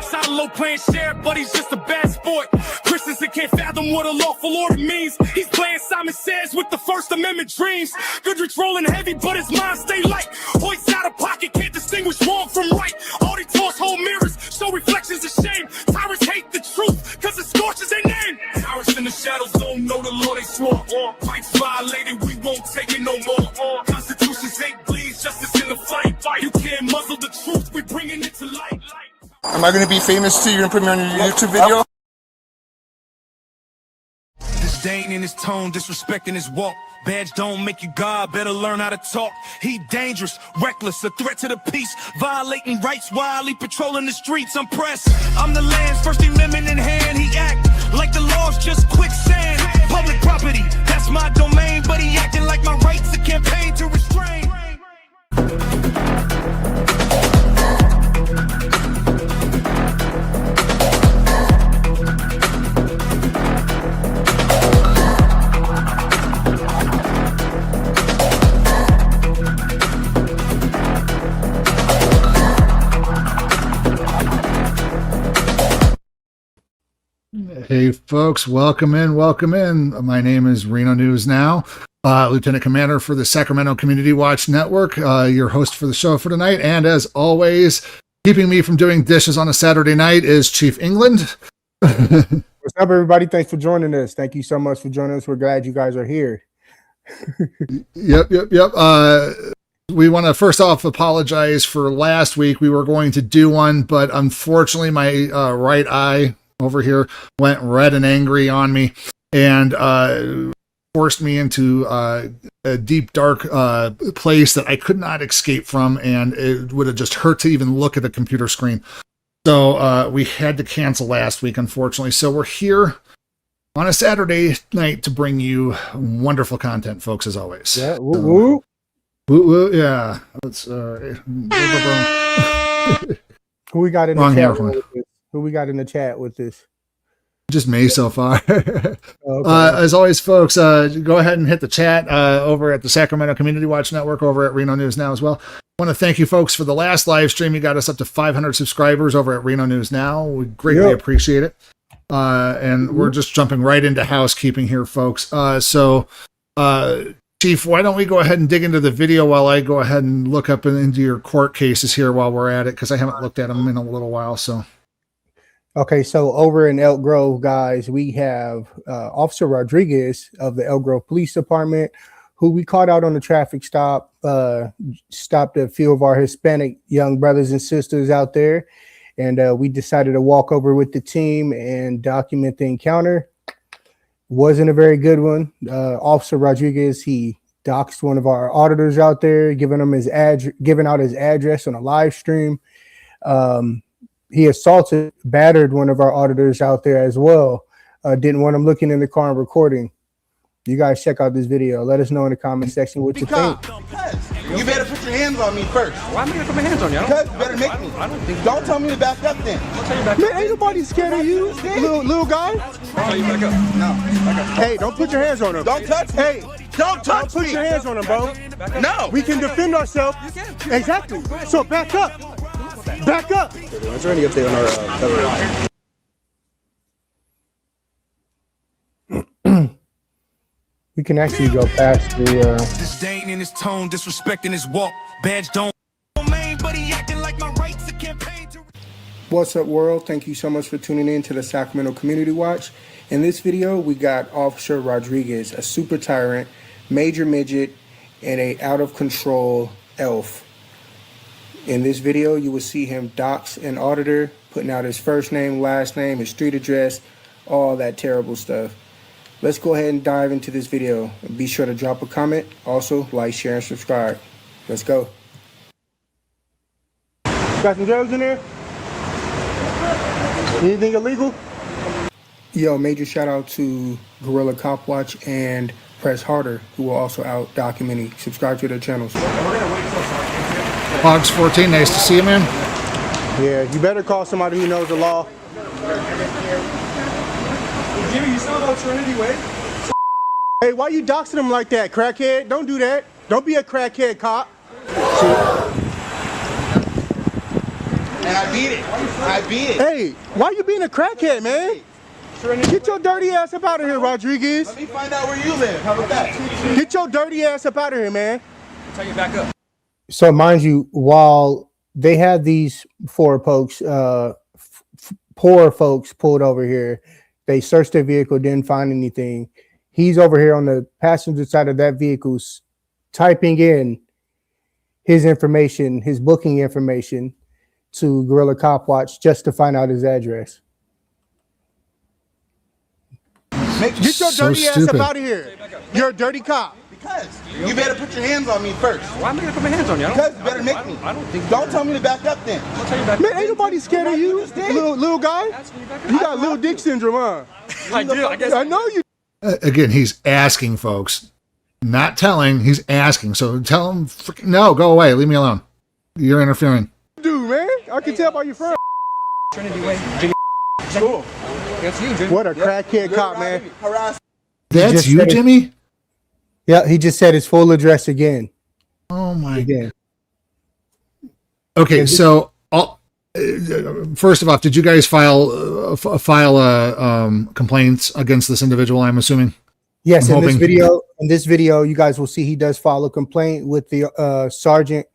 Silo playing sheriff, but he's just a bad sport. Christensen can't fathom what a lawful order means. He's playing Simon Says with the First Amendment dreams. Goodrich rolling heavy, but his mind stay light. Hoyt's out of pocket, can't distinguish wrong from right. All they toss whole mirrors, show reflections of shame. Tyrants hate the truth, cause it scorches their name. Tyrants in the shadows don't know the law they swore. Rights violated, we won't take it no more. Constitution's hate bleeds, justice in the fight. You can't muzzle the truth, we're bringing it to light. Am I going to be famous too? You're going to put me on your YouTube video? Disdain in his tone, disrespecting his walk. Badge don't make you God, better learn how to talk. He dangerous, reckless, a threat to the peace. Violating rights, wildly patrolling the streets. I'm pressed, I'm the land's First Amendment in hand. He act like the law's just quicksand. Public property, that's my domain. But he acting like my rights, a campaign to restrain. Hey folks, welcome in, welcome in. My name is Reno News Now, Lieutenant Commander for the Sacramento Community Watch Network, your host for the show for tonight. And as always, keeping me from doing dishes on a Saturday night is Chief England. What's up, everybody? Thanks for joining us. Thank you so much for joining us. We're glad you guys are here. Yep. We want to first off apologize for last week. We were going to do one, but unfortunately my right eye over here went red and angry on me and forced me into a deep, dark place that I could not escape from, and it would have just hurt to even look at the computer screen. So we had to cancel last week, unfortunately. So we're here on a Saturday night to bring you wonderful content, folks, as always. Yeah, woo. Yeah. Let's, Who we got in the chat with this? Who we got in the chat with this? Just me so far. Okay. As always, folks, go ahead and hit the chat over at the Sacramento Community Watch Network, over at Reno News Now as well. I want to thank you, folks, for the last live stream. You got us up to 500 subscribers over at Reno News Now. We greatly appreciate it. And we're just jumping right into housekeeping here, folks. So, Chief, why don't we go ahead and dig into the video while I go ahead and look up into your court cases here while we're at it, because I haven't looked at them in a little while. So. Okay, so over in Elk Grove, guys, we have Officer Rodriguez of the Elk Grove Police Department, who we caught out on the traffic stop, stopped a few of our Hispanic young brothers and sisters out there, and we decided to walk over with the team and document the encounter. Wasn't a very good one. Officer Rodriguez, he doxed one of our auditors out there, giving out his address on a live stream. He assaulted, battered one of our auditors out there as well. Didn't want him looking in the car and recording. You guys check out this video. Let us know in the comment section what you think. You better put your hands on me first. Why am I gonna put my hands on you? Because you better make me. Don't tell me to back up then. Man, ain't nobody scared of you, little guy. Tell you back up. No. Back up. Hey, don't put your hands on him. Don't touch me. Hey, Don't touch put me. your hands on him, bro. No. We can defend ourselves. Exactly. So back up. Back up. Is there any update on our coverage? We can actually go past the Disdain in his tone, disrespecting his walk. Badge don't domain, but he acting like my rights, a campaign to. What's up, world? Thank you so much for tuning in to the Sacramento Community Watch. In this video, we got Officer Rodriguez, a super tyrant, major midget, and a out-of-control elf. In this video, you will see him dox an auditor, putting out his first name, last name, his street address, all that terrible stuff. Let's go ahead and dive into this video. Be sure to drop a comment. Also, like, share, and subscribe. Let's go. Got some drugs in there? Anything illegal? Yo, major shout out to Gorilla Cop Watch and Press Harder, who are also out documenting. Subscribe to their channels. Hogs 14, nice to see you, man. Yeah, you better call somebody who knows the law. Jimmy, you still about Trinity Way? Hey, why you doxing him like that, crackhead? Don't do that. Don't be a crackhead cop. Hey, And I beat it. I beat it. Hey, why you being a crackhead, man? Get your dirty ass up out of here, Rodriguez. Let me find out where you live. How about that? Get your dirty ass up out of here, man. Tell you back up. So mind you, while they had these poor folks pulled over here, they searched their vehicle, didn't find anything. He's over here on the passenger side of that vehicle, typing in his information, his booking information to Guerrilla Cop Watch just to find out his address. Get your dirty ass up out of here. You're a dirty cop. Because you better put your hands on me first. Why am I gonna put my hands on you? Because you better make me. I don't think. Don't tell me to back up then. I'll tell you back Man, up. ain't nobody scared of you, little guy. You got little dick syndrome, huh? I do. I guess. I know you. Again, he's asking, folks, not telling. He's asking. So tell him, no, go away. Leave me alone. You're interfering. Do, man. I can tell by your friend. Trinity Way. Jimmy. Cool. That's you, Jimmy. What a crackhead cop, man. Harass. That's just you, said it. Jimmy? Yeah, he just said his full address again. Oh, my God. Again. Okay, so first of all, did you guys file complaints against this individual, I'm assuming? Yes, I'm in this hoping- video, you guys will see he does file a complaint with the sergeant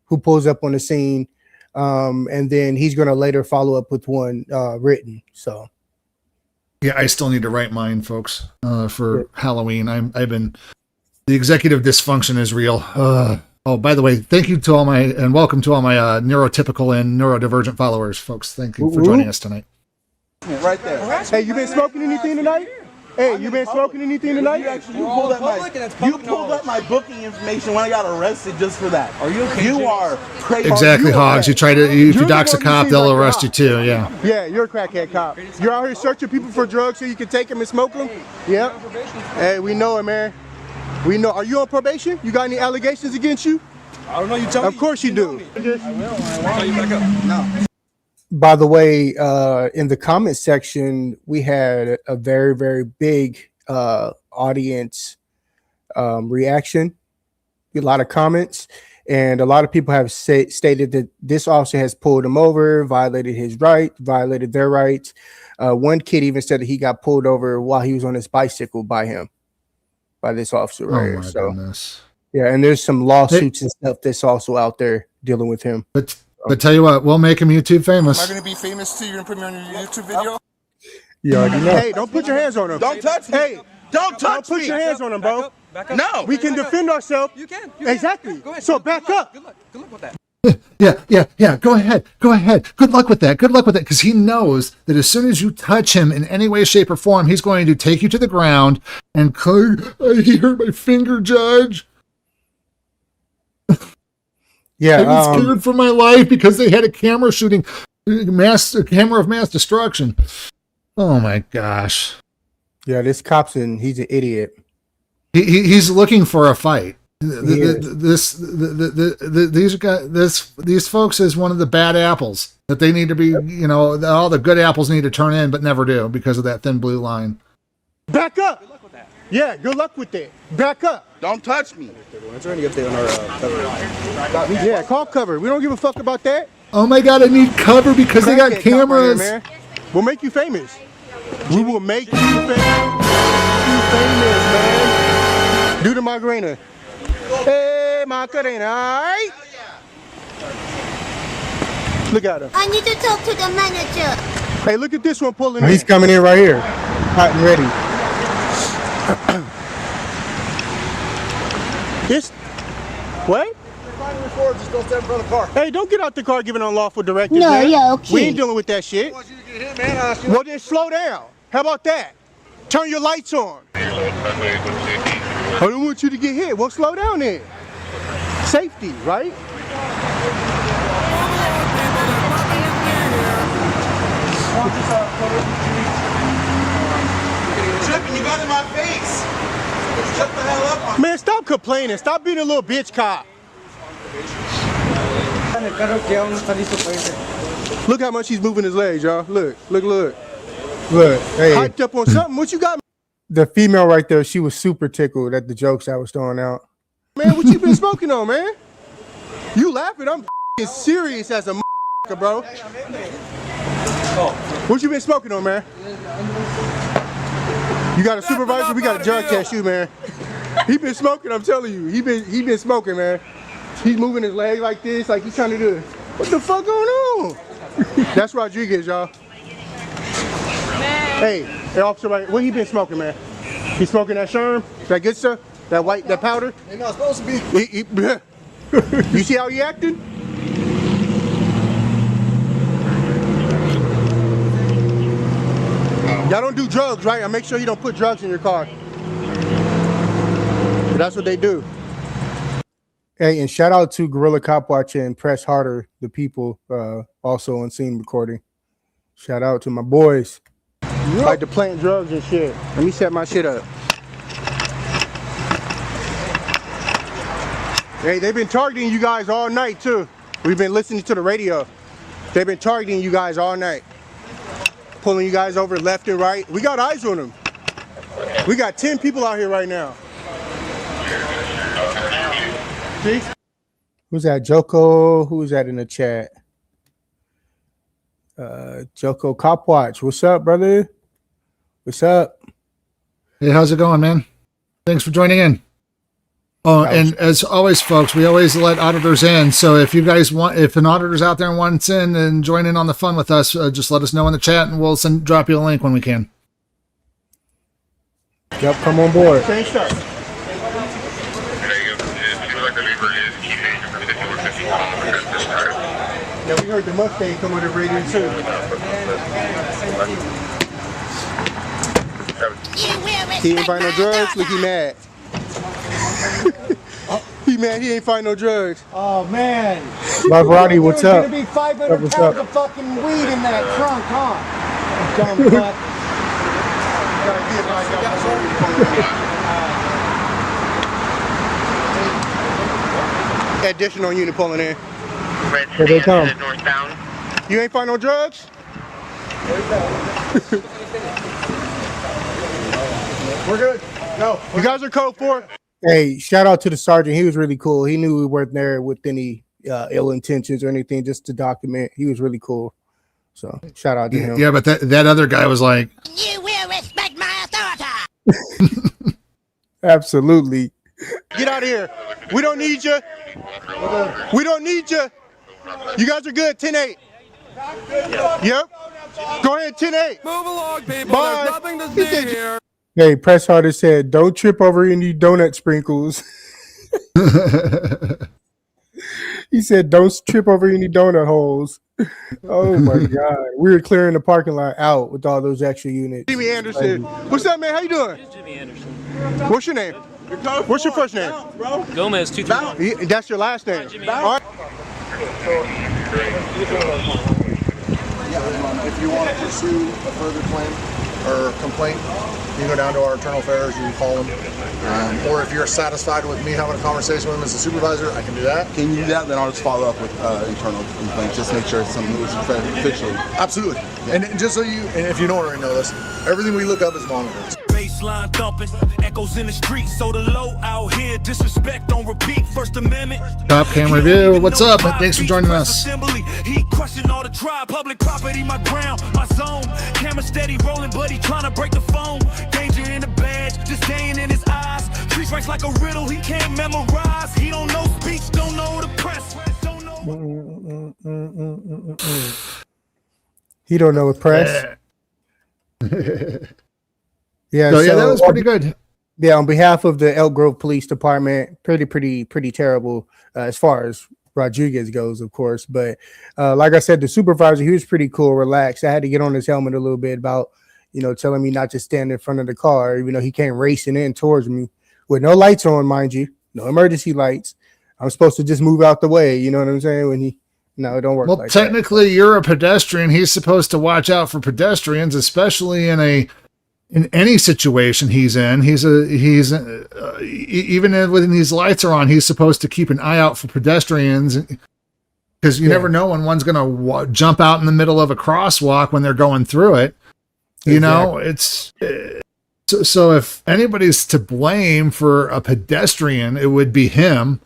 who pulls up on the scene, and then he's going to later follow up with one written. So, Yeah, I still need to write mine, folks, for Halloween. The executive dysfunction is real. Oh, by the way, thank you to and welcome to all my neurotypical and neurodivergent followers, folks. Thank you for joining us tonight. Right there. hey, you been smoking anything tonight? Hey, you been smoking anything tonight? You pulled up my booking information when I got arrested just for that. Are you okay, You Jimmy? are crazy. Exactly, Hogs. You try to, if You're you the dox a one who cop, seems they'll like a arrest you cop. too. Yeah. Yeah, you're a crackhead cop. You're out here searching people for drugs so you can take them and smoke them? Yep. Hey, we know it, man. We know. Are you on probation? You got any allegations against you? I don't know. You tell me. Of course you do. I will. I'll tell you back up. No. By the way, in the comment section, we had a very, very big audience reaction, a lot of comments, and a lot of people have stated that this officer has pulled him over, violated their rights. One kid even said that he got pulled over while he was on his bicycle by this officer right here. So, Goodness. yeah, and there's some lawsuits and stuff that's also out there dealing with him. But tell you what, we'll make him YouTube Am I famous. going to be famous too? You're going to put me on your YouTube video? You already know. Hey, don't put your hands on him. Don't touch me. Hey, Don't touch put me. your hands on him, bro. Back up. No. We can defend ourselves. You can. Exactly. Go ahead. So back up. Good luck. Good luck with that. Yeah. Go ahead. Good luck with that. Because he knows that as soon as you touch him in any way, shape, or form, he's going to take you to the ground and he hurt my finger, Judge. Yeah. I've been scared for my life because they had a camera shooting a camera of mass destruction. Oh my gosh. Yeah, this he's an idiot. He's looking for a fight. Is. These folks is one of the bad apples that they need to be, all the good apples need to turn in, but never do because of that thin blue line. Back up. Good luck with that. Yeah, good luck with that. Back up. Don't touch me. Is there any update on our cover? Yeah, call cover. We don't give a fuck about that. Oh my God, I need cover because they got Crackhead cop right here, cameras. man. We'll make you famous. We will make you famous. Man. Do the Macarena. Hey, Macarena, all right? Look at him. I need to talk to the manager. Hey, look at this one pulling in. He's coming in right here. Hot and ready. This, what? Just don't stand in front of the car. Hey, don't get out the car giving unlawful directives, No, man. yeah, okay. We ain't dealing with that shit. I want you to get hit, man. I ask you. Well, then slow down. How about that? Turn your lights on. I don't want you to get hit. Well, slow down then. Safety, right? Tripping, you got in my face. Shut the hell up. Man, stop complaining. Stop being a little bitch cop. Look how much he's moving his legs, y'all. Look. Look. Hey. Hyped up on something. What you got? The female right there, she was super tickled at the jokes I was throwing out. Man, what you been smoking on, man? You laughing? I'm serious as a smoker, bro. What you been smoking on, man? You got a supervisor? We got a drug test you, man. He been smoking, I'm telling you. He been smoking, man. He's moving his leg like this, like he's trying to do it. What the fuck going on? That's Rodriguez, y'all. Hey, officer, what he been smoking, man? He smoking that sherm? That good stuff? That white, that powder? They're not supposed to be. You see how he acting? Y'all don't do drugs, right? I make sure you don't put drugs in your car. But that's what they do. Hey, and shout out to Gorilla Cop Watch and Press Harder, the people also on scene recording. Shout out to my boys. Yep. Like to plant drugs and shit. Let me set my shit up. Hey, they've been targeting you guys all night too. We've been listening to the radio. They've been targeting you guys all night. Pulling you guys over left and right. We got eyes on them. We got 10 people out here right now. See? Who's that? Joko? Who's that in the chat? Joko Cop Watch. What's up, brother? What's up? Hey, how's it going, man? Thanks for joining in. Oh, and as always, folks, we always let auditors in. So if you guys want, if an auditor's out there and wants in and join in on the fun with us, just let us know in the chat and we'll drop you a link when we can. Yep, come on board. Same stuff. Yeah, we heard the Mustang come on the radio too. He ain't find no drugs. Look, he mad. He mad. He ain't find no drugs. Oh man. My Roddy, what's up? There's gonna be 500 what's pounds up? of fucking weed in that trunk, huh? Dumb fuck. Additional unit pulling in. Here they come. Northbound. You ain't find no drugs? We're good. No. You guys are code 4. Hey, shout out to the sergeant. He was really cool. He knew we weren't there with any ill intentions or anything, just to document. He was really cool. So shout out to him. Yeah, but that other guy was like, You will respect my authority. Absolutely. Get out of here. We don't need you. We don't need you. You guys are good. 10-8. Yep. Go ahead, 10-8. Move along, people. Bye. There's nothing to see here. Hey, Press Harder said, don't trip over any donut sprinkles. He said, don't trip over any donut holes. Oh my God. We were clearing the parking lot out with all those extra units. Jimmy Anderson. What's up, man? How you doing? Jimmy Anderson. What's your name? What's your first name? Gomez 231. That's your last name. All right. If you want to pursue a further claim or complaint, you can go down to our internal affairs, you can call them. Or if you're satisfied with me having a conversation with him as a supervisor, I can do that. Can you do that? Then I'll just follow up with internal complaints. Just make sure it's something that was official. Absolutely. Yeah. And just so you, and if you don't already know this, everything we look up is monitored. Baseline thumping, echoes in the streets, so the low out here, disrespect on repeat. First Amendment. Top Cam Review. What's up? Thanks for joining us. He questioned all the tribe, public property, my ground, my zone. Camera steady rolling, but he trying to break the phone. Danger in the badge, disdain in his eyes. Treats writes like a riddle, he can't memorize. He don't know speech, don't know the press. Don't know. He don't know the press. Yeah, so that was pretty good. Yeah, on behalf of the Elk Grove Police Department, pretty terrible as far as Rodriguez goes, of course. But like I said, the supervisor, he was pretty cool, relaxed. I had to get on his helmet a little bit about, telling me not to stand in front of the car, even though he came racing in towards me with no lights on, mind you, no emergency lights. I'm supposed to just move out the way. You know what I'm saying? No, it don't work. Well, technically, you're a pedestrian. He's supposed to watch out for pedestrians, especially in any situation he's in. Even when these lights are on, he's supposed to keep an eye out for pedestrians, because you never know when one's going to jump out in the middle of a crosswalk when they're going through it. It's so if anybody's to blame for a pedestrian, it would be him.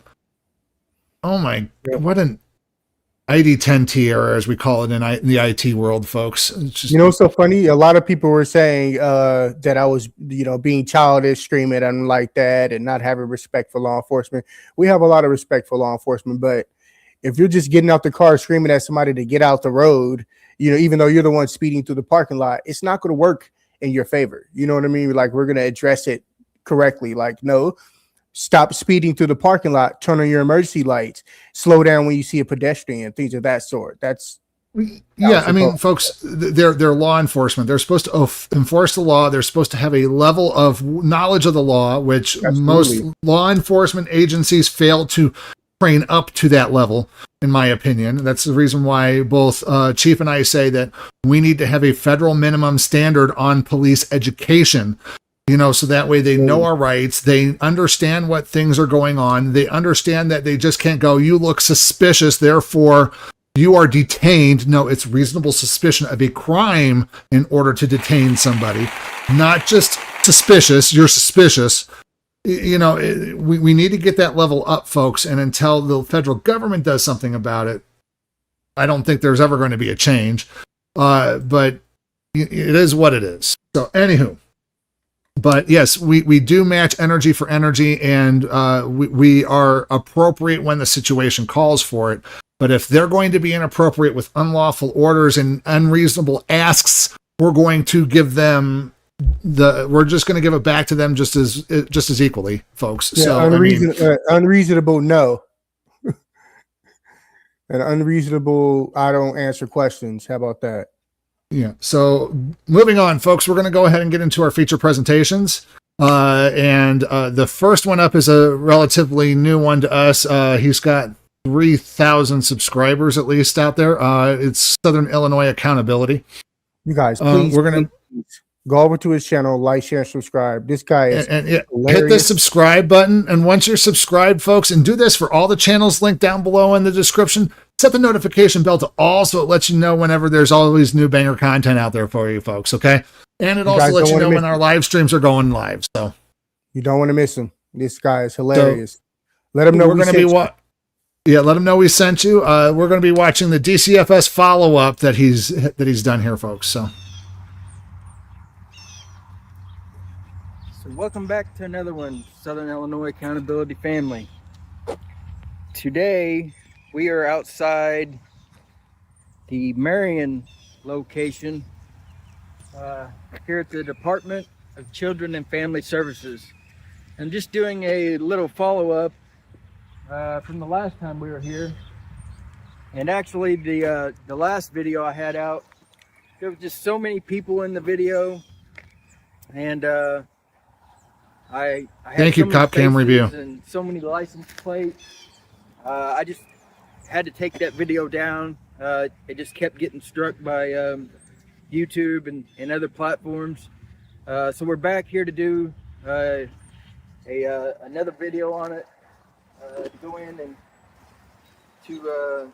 Oh my, ID10T error, as we call it in the IT world, folks. It's just, You know, it's so funny. A lot of people were saying that I was, being childish, screaming at them like that, and not having respect for law enforcement. We have a lot of respect for law enforcement, but if you're just getting out the car screaming at somebody to get out the road, even though you're the one speeding through the parking lot, it's not going to work in your favor. You know what I mean? Like, we're going to address it correctly. Like, no, stop speeding through the parking lot, turn on your emergency lights, slow down when you see a pedestrian, things of that sort. Yeah, I mean, folks, they're law enforcement. They're supposed to enforce the law. They're supposed to have a level of knowledge of the law, which most law enforcement agencies fail to train up to that level, in my opinion. That's the reason why both Chief and I say that we need to have a federal minimum standard on police education. So that way they know our rights. They understand what things are going on. They understand that they just can't go, you look suspicious, therefore you are detained. No, it's reasonable suspicion of a crime in order to detain somebody, not just suspicious. You're suspicious. We need to get that level up, folks. And until the federal government does something about it, I don't think there's ever going to be a change. But it is what it is. So anywho. But yes, we do match energy for energy, and we are appropriate when the situation calls for it. But if they're going to be inappropriate with unlawful orders and unreasonable asks, we're going to give them we're just going to give it back to them just as equally, folks. Yeah, so unreasonable, no. And unreasonable, I don't answer questions. How about that? Yeah. So moving on, folks, we're going to go ahead and get into our feature presentations. And the first one up is a relatively new one to us. He's got 3,000 subscribers at least out there. It's Southern Illinois Accountability. You guys, please, we're going to go over to his channel, like, share, subscribe. This guy is hit the subscribe button. And once you're subscribed, folks, and do this for all the channels linked down below in the description, set the notification bell to all so it lets you know whenever there's always new banger content out there for you folks, okay? And it also lets you know when our live streams are going live. So you don't want to miss him. This guy is hilarious. Let him know let him know we sent you. We're going to be watching the DCFS follow-up that he's done here, folks. So welcome back to another one, Southern Illinois Accountability family. Today we are outside the Marion location here at the Department of Children and Family Services. I'm just doing a little follow-up from the last time we were here. And actually the last video I had out, there was just so many people in the video, and I thank you, Cop Cam Review, and so many license plates. I just had to take that video down. It just kept getting struck by YouTube and other platforms. So we're back here to do another video on it, to go in and to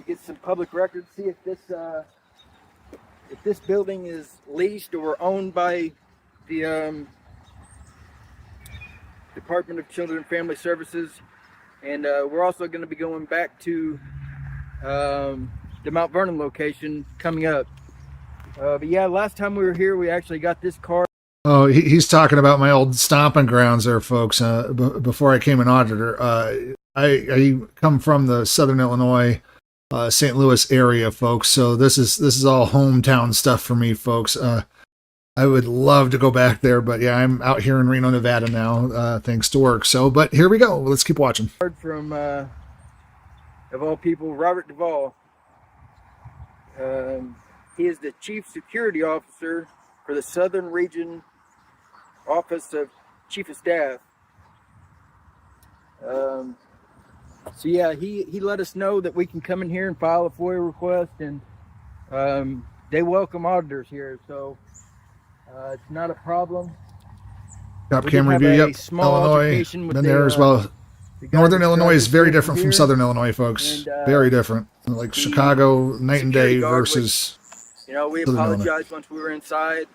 get some public records, see if this building is leased or owned by the Department of Children and Family Services. And we're also going to be going back to the Mount Vernon location coming up. But yeah, last time we were here, we actually got this car. Oh, he's talking about my old stomping grounds there, folks. Before I came an auditor, I come from the Southern Illinois, St. Louis area, folks. So this is all hometown stuff for me, folks. I would love to go back there, but yeah, I'm out here in Reno, Nevada now, thanks to work. So, but here we go. Let's keep watching. From, of all people, Robert Duvall. He is the Chief Security Officer for the Southern Region Office of Chief of Staff. So yeah, he let us know that we can come in here and file a FOIA request, and they welcome auditors here, so it's not a problem. Cop Cam Review, yep. Illinois, been there as well. Northern Illinois is very different from Southern Illinois, folks. And, very different. Like Chicago, night and day versus. We apologized once we were inside.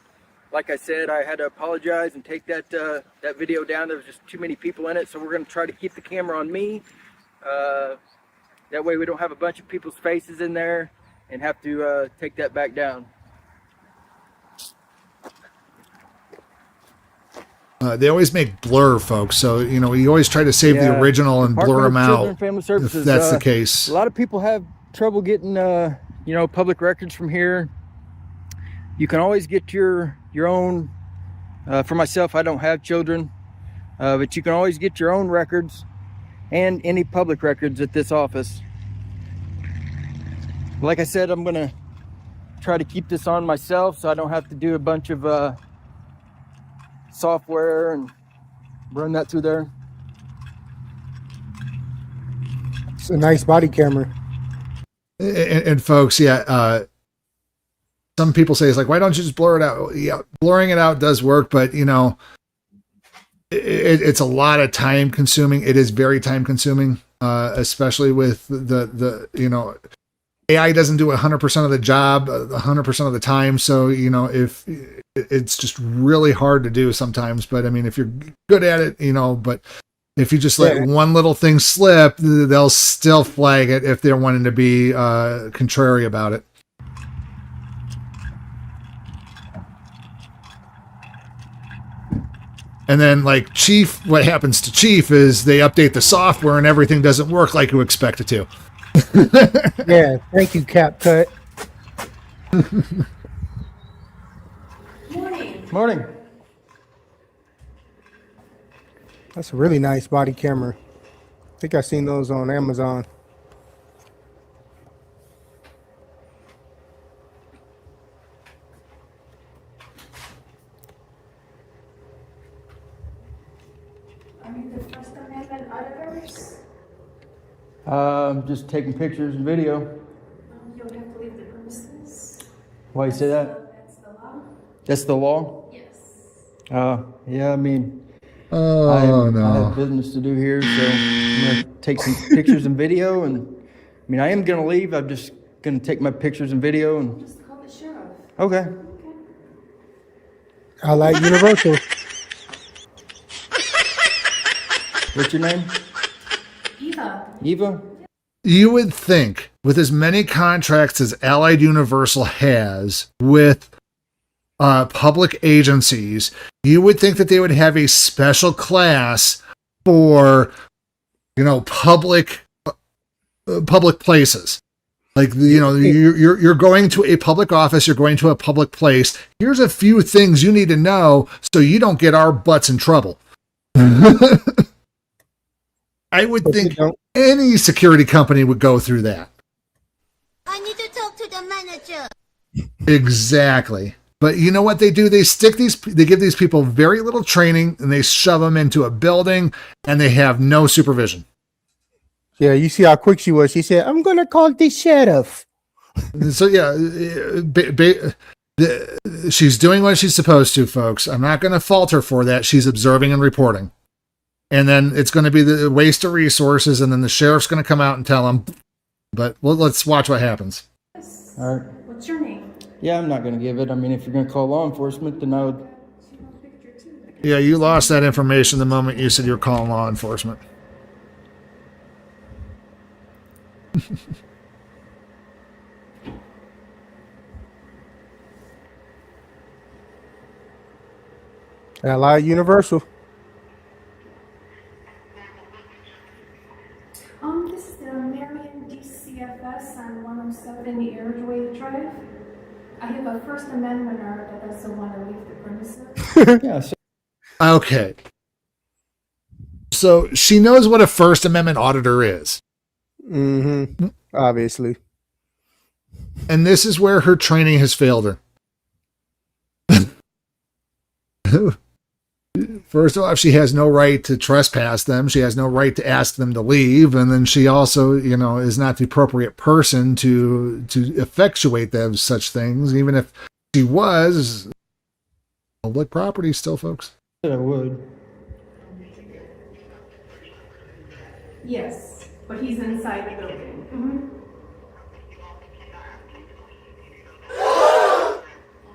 Like I said, I had to apologize and take that video down. There was just too many people in it, so we're going to try to keep the camera on me That way we don't have a bunch of people's faces in there and have to take that back down. They always make blur, folks. So, you know, you always try to save the original and blur them out. Family Services, if that's the case. A lot of people have trouble getting, you know, public records from here. You can always get your own. For myself, I don't have children, but you can always get your own records and any public records at this office. Like I said, I'm gonna try to keep this on myself so I don't have to do a bunch of software and run that through there. It's a nice body camera. And folks, some people say it's like, why don't you just blur it out? Yeah, blurring it out does work, but you know, it's a lot of time consuming. It is very time consuming, especially with the you know, AI doesn't do 100% of the job 100% of the time. So, you know, if it's just really hard to do sometimes, but I mean, if you're good at it, you know, but if you just let one little thing slip, they'll still flag it if they're wanting to be contrary about it. And then like Chief, what happens to Chief is they update the software and everything doesn't work like you expect it to. Yeah, thank you, CapCut. Morning. That's a really nice body camera. I think I've seen those on Amazon. Are you the First Amendment auditors? Just taking pictures and video. You would have to leave the premises. Why you say that? That's the law. That's the law? Yes. Yeah, I mean, I no. have business to do here, so I'm going to take some pictures and video. And I mean, I am going to leave. I'm just going to take my pictures and video. And Just call the sheriff. okay. I like Universal. What's your name? Eva. Eva? You would think with as many contracts as Allied Universal has with public agencies, you would think that they would have a special class for, you know, public places. Like, you know, you're going to a public office, you're going to a public place. Here's a few things you need to know so you don't get our butts in trouble. I would think any security company would go through that. I need to talk to the manager. Exactly. But you know what they do? They give these people very little training and they shove them into a building and they have no supervision. Yeah, you see how quick she was. She said, I'm going to call the sheriff. So yeah, she's doing what she's supposed to, folks. I'm not going to fault her for that. She's observing and reporting. And then it's going to be the waste of resources, and then the sheriff's going to come out and tell them. But let's watch what happens. All right. What's your name? Yeah, I'm not going to give it. I mean, if you're going to call law enforcement, then I would. Yeah, you lost that information the moment you said you're calling law enforcement. Allied Universal. This is the Marion DCFS on 107 Airdway Drive. I have a First Amendmenter that doesn't want to leave the premises. Yeah. So Okay. So she knows what a First Amendment auditor is. Mm-hmm. Obviously. And this is where her training has failed her. First of all, she has no right to trespass them. She has no right to ask them to leave. And then she also, you know, is not the appropriate person to effectuate those such things. Even if she was public property still, folks. I would. Yes, but he's inside the building. Mm-hmm.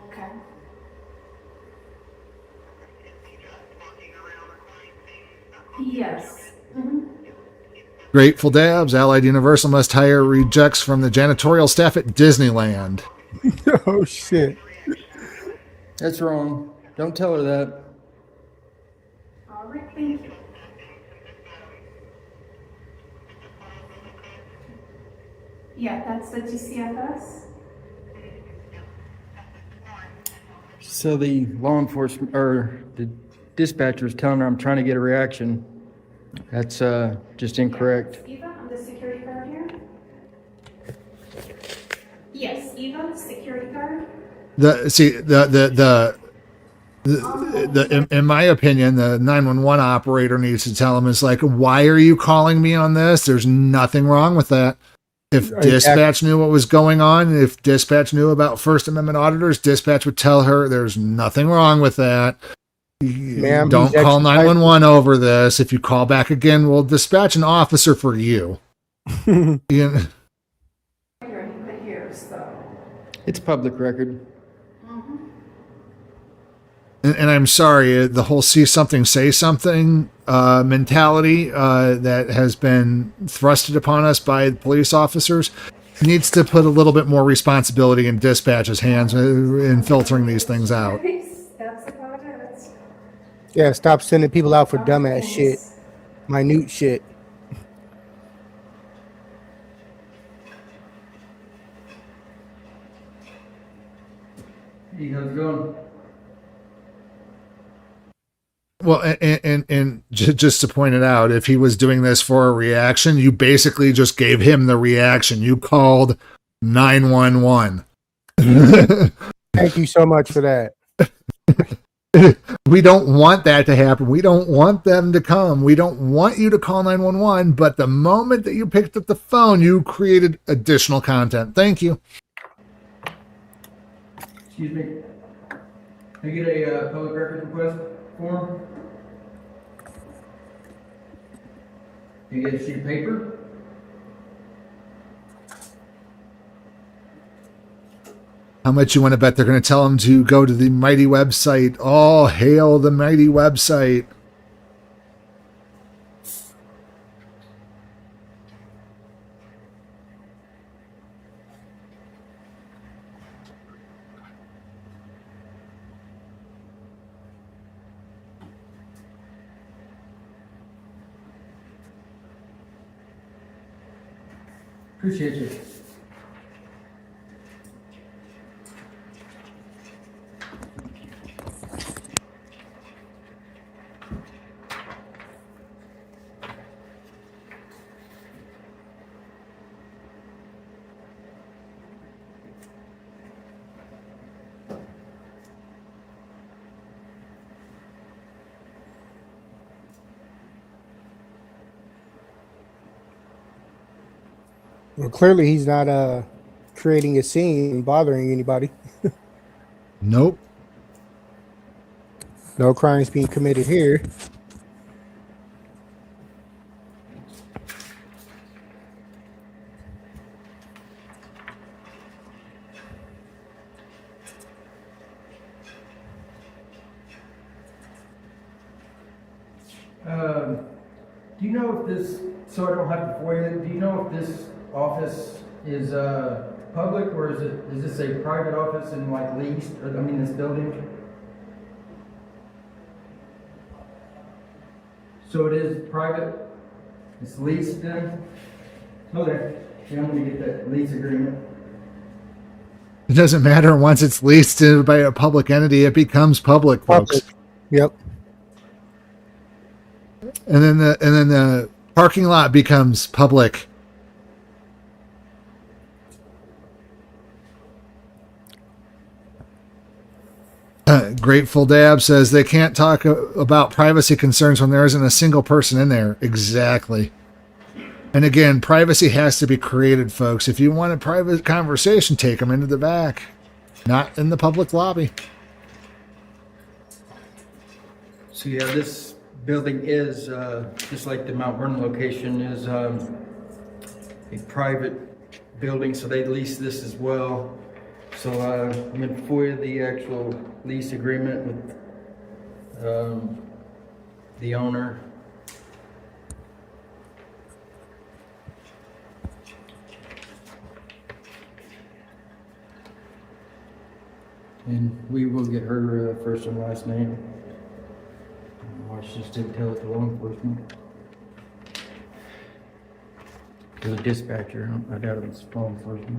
Okay. Yes. Mm-hmm. Grateful Dabs, Allied Universal must hire rejects from the janitorial staff at Disneyland. Oh shit. That's wrong. Don't tell her that. All right, thank you. Yeah, that's the GCFS. So the law enforcement or the dispatcher is telling her I'm trying to get a reaction. That's just incorrect. Eva, I'm the security guard here. Yes, Eva, security guard. In my opinion, the 911 operator needs to tell him, it's like, why are you calling me on this? There's nothing wrong with that. If dispatch knew what was going on, if dispatch knew about First Amendment auditors, dispatch would tell her there's nothing wrong with that. Ma'am, don't call 911 over this. If you call back again, we'll dispatch an officer for you. You know? Here, so. It's public record. And I'm sorry, the whole see something, say something mentality that has been thrusted upon us by police officers needs to put a little bit more responsibility in dispatch's hands in filtering these things out. That's about it. Yeah, stop sending people out for dumbass shit. Minute shit. Hey, how's it going? Well, and just to point it out, if he was doing this for a reaction, you basically just gave him the reaction. You called 911. Thank you so much for that. We don't want that to happen. We don't want them to come. We don't want you to call 911. But the moment that you picked up the phone, you created additional content. Thank you. Excuse me. Can I get a public records request form? Can you get a sheet of paper? How much you want to bet they're going to tell them to go to the mighty website? Oh, hail the mighty website. Appreciate you. Well, clearly he's not creating a scene and bothering anybody. Nope. No crimes being committed here. Do you know if this, so I don't have to FOIA it, do you know if this office is public or is this a private office and like leased, or I mean this building? So it is private? It's leased then? Okay. Yeah, I'm gonna get that lease agreement. It doesn't matter. Once it's leased by a public entity, it becomes public, folks. Yep. And then the parking lot becomes public. Grateful Dab says they can't talk about privacy concerns when there isn't a single person in there. Exactly. And again, privacy has to be created, folks. If you want a private conversation, take them into the back, not in the public lobby. So yeah, this building is, just like the Mount Vernon location, is a private building, so they lease this as well. So I'm going to FOIA the actual lease agreement with the owner. And we will get her first and last name. Why she just didn't tell it to law enforcement. To the dispatcher, I doubt it was law enforcement.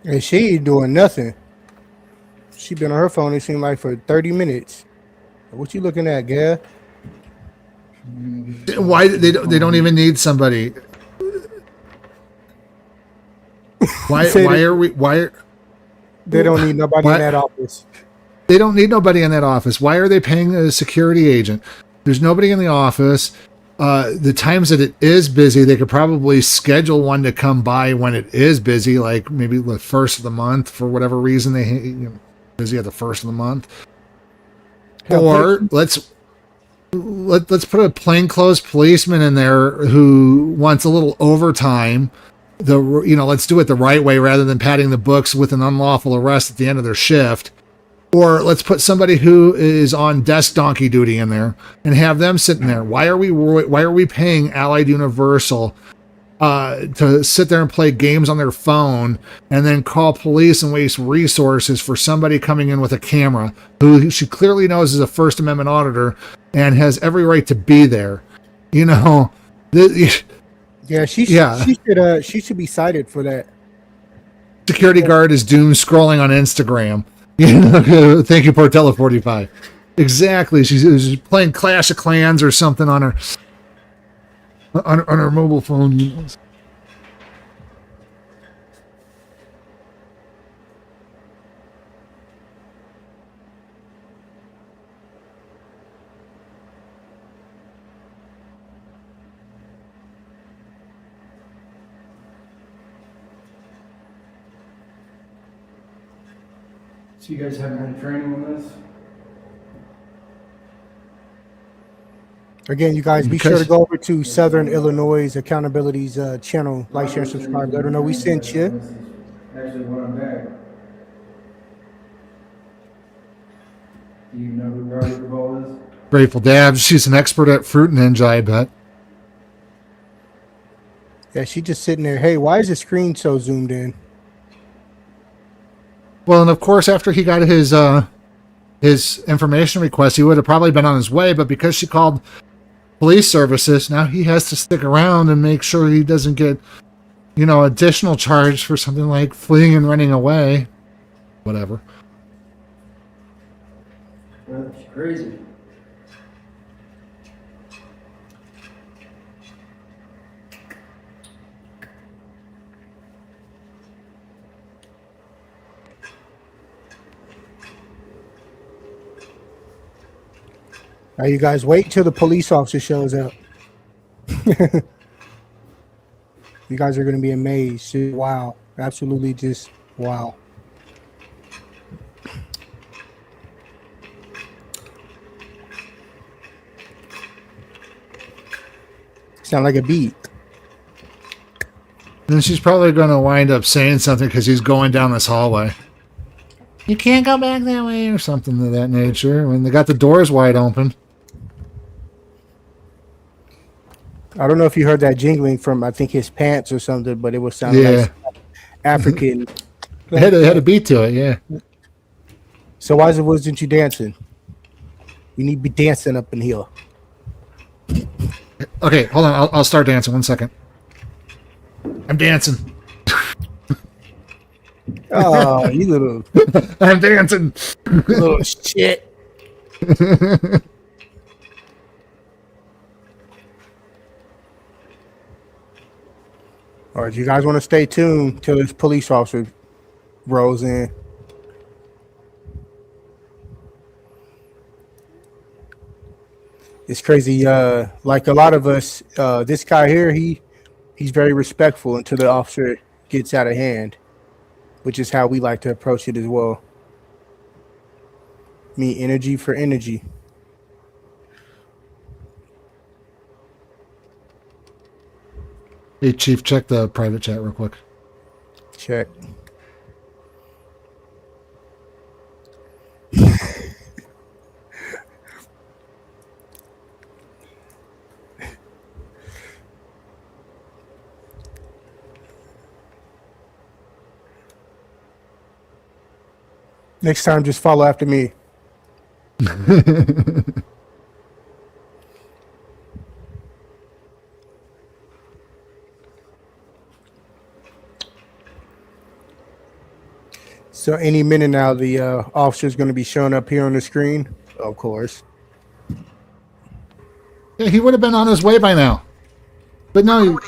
And she ain't doing nothing. She been on her phone, it seemed like, for 30 minutes. What you looking at, Gav? Why they don't even need somebody? Why They don't need nobody in that office. They don't need nobody in that office. Why are they paying a security agent? There's nobody in the office. The times that it is busy, they could probably schedule one to come by when it is busy, like maybe the first of the month for whatever reason they busy at the first of the month. Or let's put a plainclothes policeman in there who wants a little overtime. Let's do it the right way rather than padding the books with an unlawful arrest at the end of their shift. Or let's put somebody who is on desk donkey duty in there and have them sitting there. Why are we paying Allied Universal to sit there and play games on their phone and then call police and waste resources for somebody coming in with a camera who she clearly knows is a First Amendment auditor and has every right to be there? Yeah, she should be cited for that. Security guard is doom scrolling on Instagram. Thank you, Portella 45. Exactly. She's playing Clash of Clans or something on her mobile phone. So you guys haven't had training on this? Again, you guys, be sure to go over to Southern Illinois Accountability's channel, like, share, subscribe. Let her know we sent you. Actually, when I'm back. Do you know who Roger Ball is? Grateful Dad. She's an expert at Fruit Ninja, I bet. Yeah, she just sitting there. Hey, why is the screen so zoomed in? Well, and of course, after he got his information request, he would have probably been on his way. But because she called police services, now he has to stick around and make sure he doesn't get, additional charge for something like fleeing and running away. Whatever. Well, that's crazy. Now, you guys wait till the police officer shows up. You guys are going to be amazed. Wow. Absolutely just wow. Sound like a beat. Then she's probably going to wind up saying something because he's going down this hallway. You can't go back that way or something of that nature when they got the doors wide open. I don't know if you heard that jingling from, I think, his pants or something, but it was sounding like African. It had a beat to it, yeah. So why wasn't you dancing? You need to be dancing up in here. Okay, hold on. I'll start dancing. 1 second. I'm dancing. Oh, you little... I'm dancing. little shit. All right, you guys want to stay tuned till this police officer rolls in. It's crazy. Like a lot of us, this guy here, he's very respectful until the officer gets out of hand, which is how we like to approach it as well. Me, energy for energy. Hey, Chief, check the private chat real quick. Check. Next time, just follow after me. So any minute now, the officer is going to be showing up here on the screen. Of course. Yeah, he would have been on his way by now. But no,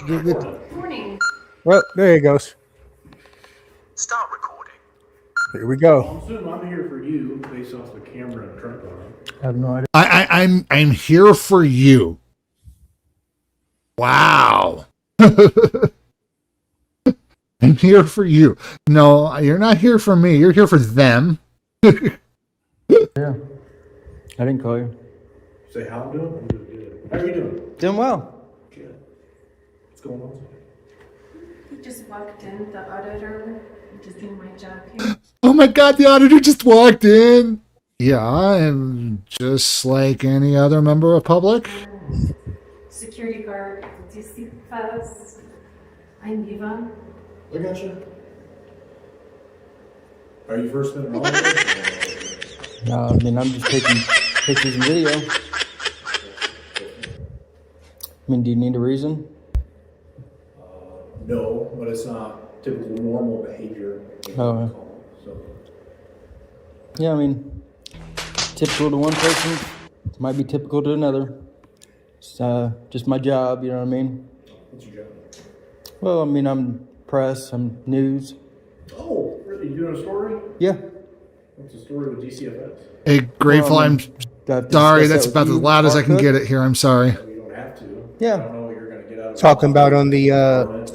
Morning. Well, there he goes. Start recording. Here we go. I'm assuming I'm here for you based off the camera and truck line. I have no idea. I'm here for you. Wow. I'm here for you. No, you're not here for me. You're here for them. Yeah. I didn't call you. Say how I'm doing? I'm doing good. How are you doing? Doing well. Good. What's going on? He just walked in, the auditor, just doing my job here. Oh my God, the auditor just walked in. Yeah, and just like any other member of public. Security guard, DC Fest. I'm Eva. I got you. Are you first in all? I mean, I'm just taking pictures and video. I mean, do you need a reason? No, but it's not typical normal behavior. Oh. So. Yeah, I mean, typical to one person might be typical to another. It's just my job, you know what I mean? What's your job? Well, I mean, I'm press, I'm news. Oh, really? You doing a story? Yeah. What's the story with DCFS? Hey, Grateful, I'm sorry. That's about as loud as I can get it here. I'm sorry. You don't have to. Yeah. I don't know what you're going to get out of Talking about on the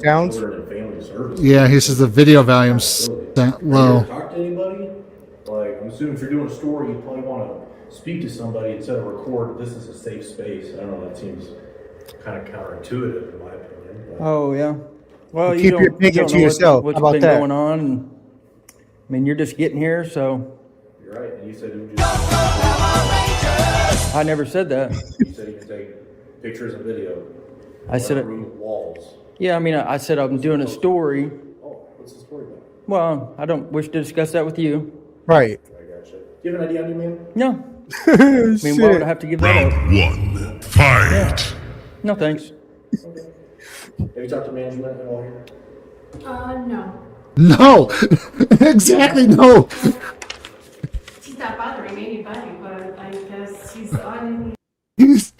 sounds. Yeah, he says the video volume's low. Talk to anybody? Like, I'm assuming if you're doing a story, you probably want to speak to somebody instead of record. This is a safe space. I don't know. That seems kind of counterintuitive in my opinion. But. Oh, yeah. Well, Keep your opinion to yourself. What's How about been that? going on? And, I mean, you're just getting here, so. You're right. And you said you just. I never said that. You said you can take pictures and video. I said it. Room walls. Yeah, I mean, I said I'm doing a story. Oh, what's the story about? Well, I don't wish to discuss that with you. Right. I got you. Do you have an idea on you, man? No. I mean, why would I have to give that up? One, fight. Yeah. No, thanks. Okay. Have you talked to management at all here? No. No, exactly no. He's not bothering anybody, but I guess he's on. He's.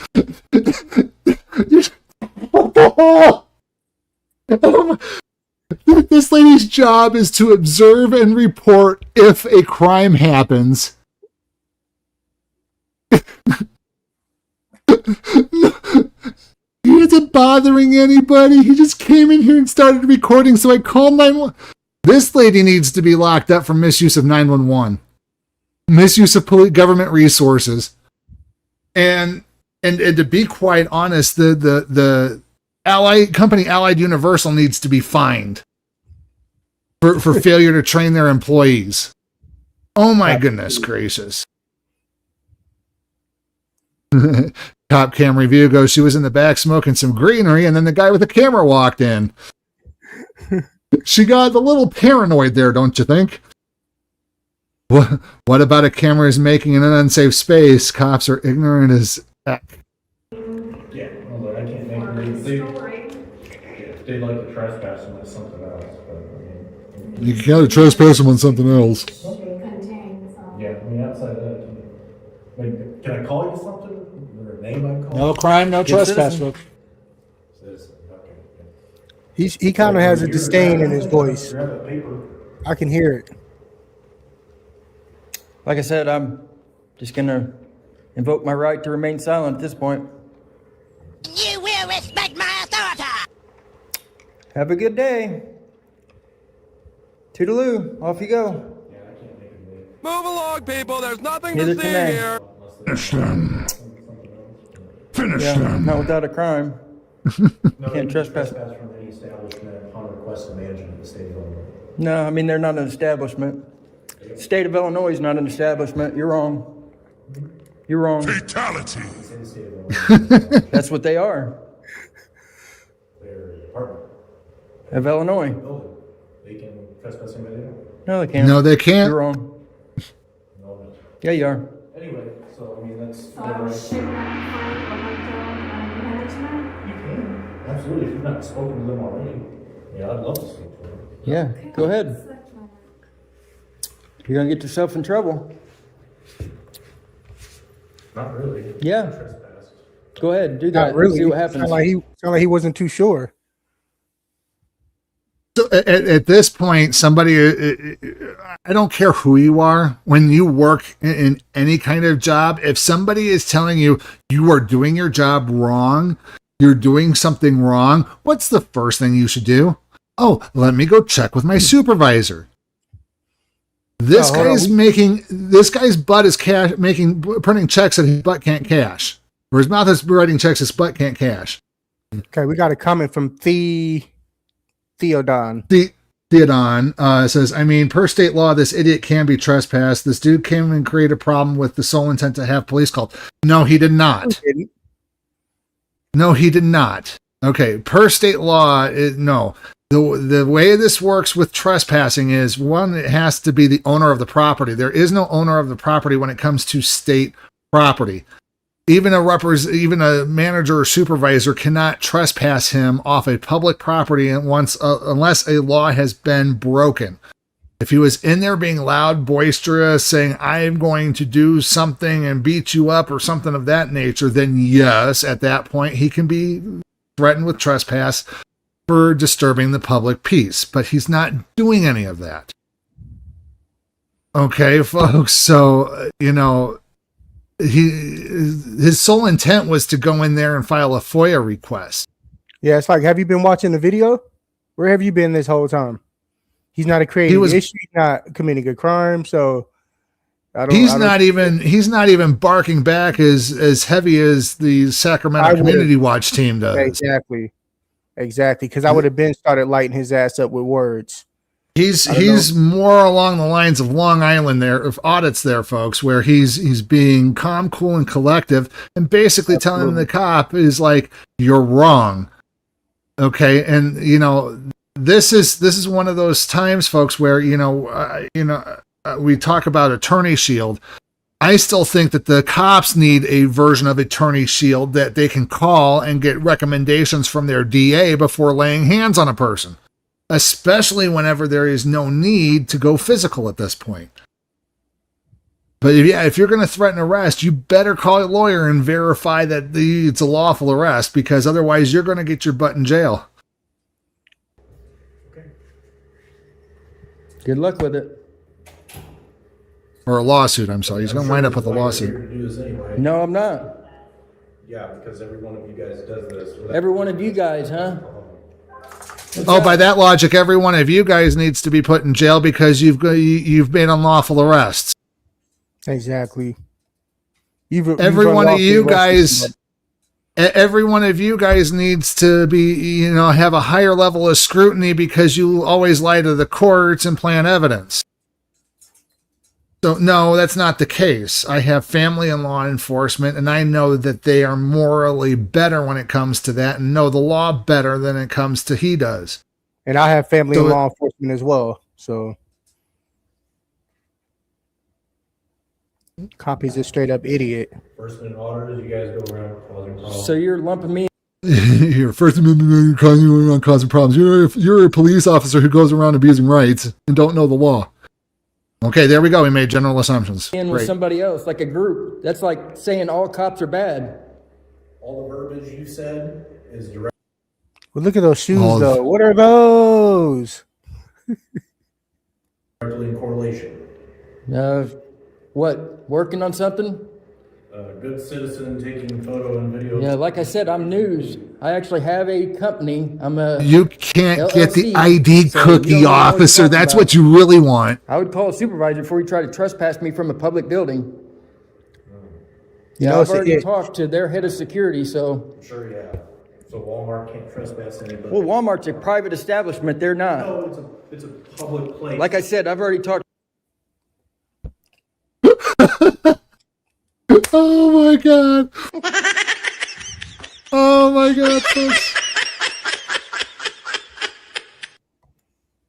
This lady's job is to observe and report if a crime happens. He isn't bothering anybody. He just came in here and started recording, so I called 911. This lady needs to be locked up for misuse of 911. Misuse of government resources. And to be quite honest, the Allied Universal needs to be fined for failure to train their employees. Oh my goodness gracious. Top cam review goes, she was in the back smoking some greenery, and then the guy with the camera walked in. She got a little paranoid there, don't you think? What about a camera is making in an unsafe space? Cops are ignorant as heck. Yeah, well, I can't make they'd like to trespass them with something else, but I mean. You gotta trespass them on something else. Okay. Yeah, I mean, outside of that, like, can I call you something? Is there a name I can call? No crime, no trespass, folks. Citizen, okay. He kind of has a disdain in his voice. Grab a paper. I can hear it. Like I said, I'm just going to invoke my right to remain silent at this point. You will respect my authority. Have a good day. Toodaloo. Off you go. Yeah, I can't make a name. Move along, people. There's nothing Neither to see can I. here. Finish them. Finish Yeah, them. not without a crime. No, Can't trespass. from any establishment upon request of management of the state of Illinois. No, I mean, they're not an establishment. State of Illinois is not an establishment. You're wrong. You're wrong. Fatality. It's in the state of Illinois. That's what they are. Their department, Of Illinois. building, they can trespass anybody they want. No, they can't. No, they can't. You're wrong. Yeah, you are. Anyway, so I mean, that's. So I was shaking that fine or management. You can, absolutely, if you've not spoken to them already. Yeah, I'd love to speak to them. Yeah, go ahead. You're gonna get yourself in trouble. Not really. Yeah. Trespass. Go ahead, do that. Not really. See what happens. Sound like he wasn't too sure. So at this point, somebody, I don't care who you are, when you work in any kind of job, if somebody is telling you you are doing your job wrong, you're doing something wrong, what's the first thing you should do? Oh, let me go check with my supervisor. This guy's butt is printing checks that his butt can't cash. Or his mouth is writing checks his butt can't cash. Okay, we got a comment from Theodon. Theodon says, I mean, per state law, this idiot can be trespassed. This dude came and created a problem with the sole intent to have police called. No, he did not. No, he did not. Okay, per state law, no. The way this works with trespassing is, one, it has to be the owner of the property. There is no owner of the property when it comes to state property. Even a manager or supervisor cannot trespass him off a public property unless a law has been broken. If he was in there being loud, boisterous, saying, I'm going to do something and beat you up or something of that nature, then yes, at that point, he can be threatened with trespass for disturbing the public peace. But he's not doing any of that. Okay, folks, so, his sole intent was to go in there and file a FOIA request. Yeah, it's like, have you been watching the video? Where have you been this whole time? He's not creating an issue, he's not committing a crime, so he's not even barking back as heavy as the Sacramento Community Watch Team does. Exactly, because I would have been started lighting his ass up with words. He's more along the lines of Long Island there, of audits there, folks, where he's being calm, cool, and collective, and basically telling the cop is like, you're wrong. Okay, and this is one of those times, folks, where we talk about attorney shield. I still think that the cops need a version of attorney shield that they can call and get recommendations from their DA before laying hands on a person. Especially whenever there is no need to go physical at this point. But if you're going to threaten arrest, you better call a lawyer and verify that it's a lawful arrest, because otherwise you're going to get your butt in jail. Okay. Good luck with it. Or a lawsuit, I'm sorry. He's going to wind up with a lawsuit. Anyway. No, I'm not. Yeah, because every one of you guys does this. Every one of you guys, huh? By that logic, every one of you guys needs to be put in jail because you've made unlawful arrests. Exactly. Every one of you guys needs to be, have a higher level of scrutiny because you always lie to the courts and plant evidence. So no, that's not the case. I have family in law enforcement, and I know that they are morally better when it comes to that, and know the law better than it comes to he does. And I have family in law enforcement as well. So copy's a straight up idiot. First Amendment auditors, you guys go around causing problems. So you're lumping me. You're First Amendment causing problems. You're a police officer who goes around abusing rights and don't know the law. Okay, there we go. We made general assumptions. In with somebody else, like a group. That's like saying all cops are bad. All the verbiage you said is direct. Well, look at those shoes, though. What are those? Directly in correlation. What? Working on something? A good citizen taking photo and video. Yeah, like I said, I'm news. I actually have a company. You can't LLC, get the ID cookie, officer. That's what you really want. I would call a supervisor before you try to trespass me from a public building. Yeah, I've already talked to their head of security, so. Sure, yeah. So Walmart can't trespass anybody. Well, Walmart's a private establishment. They're not. No, it's a public place. Like I said, I've already talked. Oh my god. Oh my god, folks.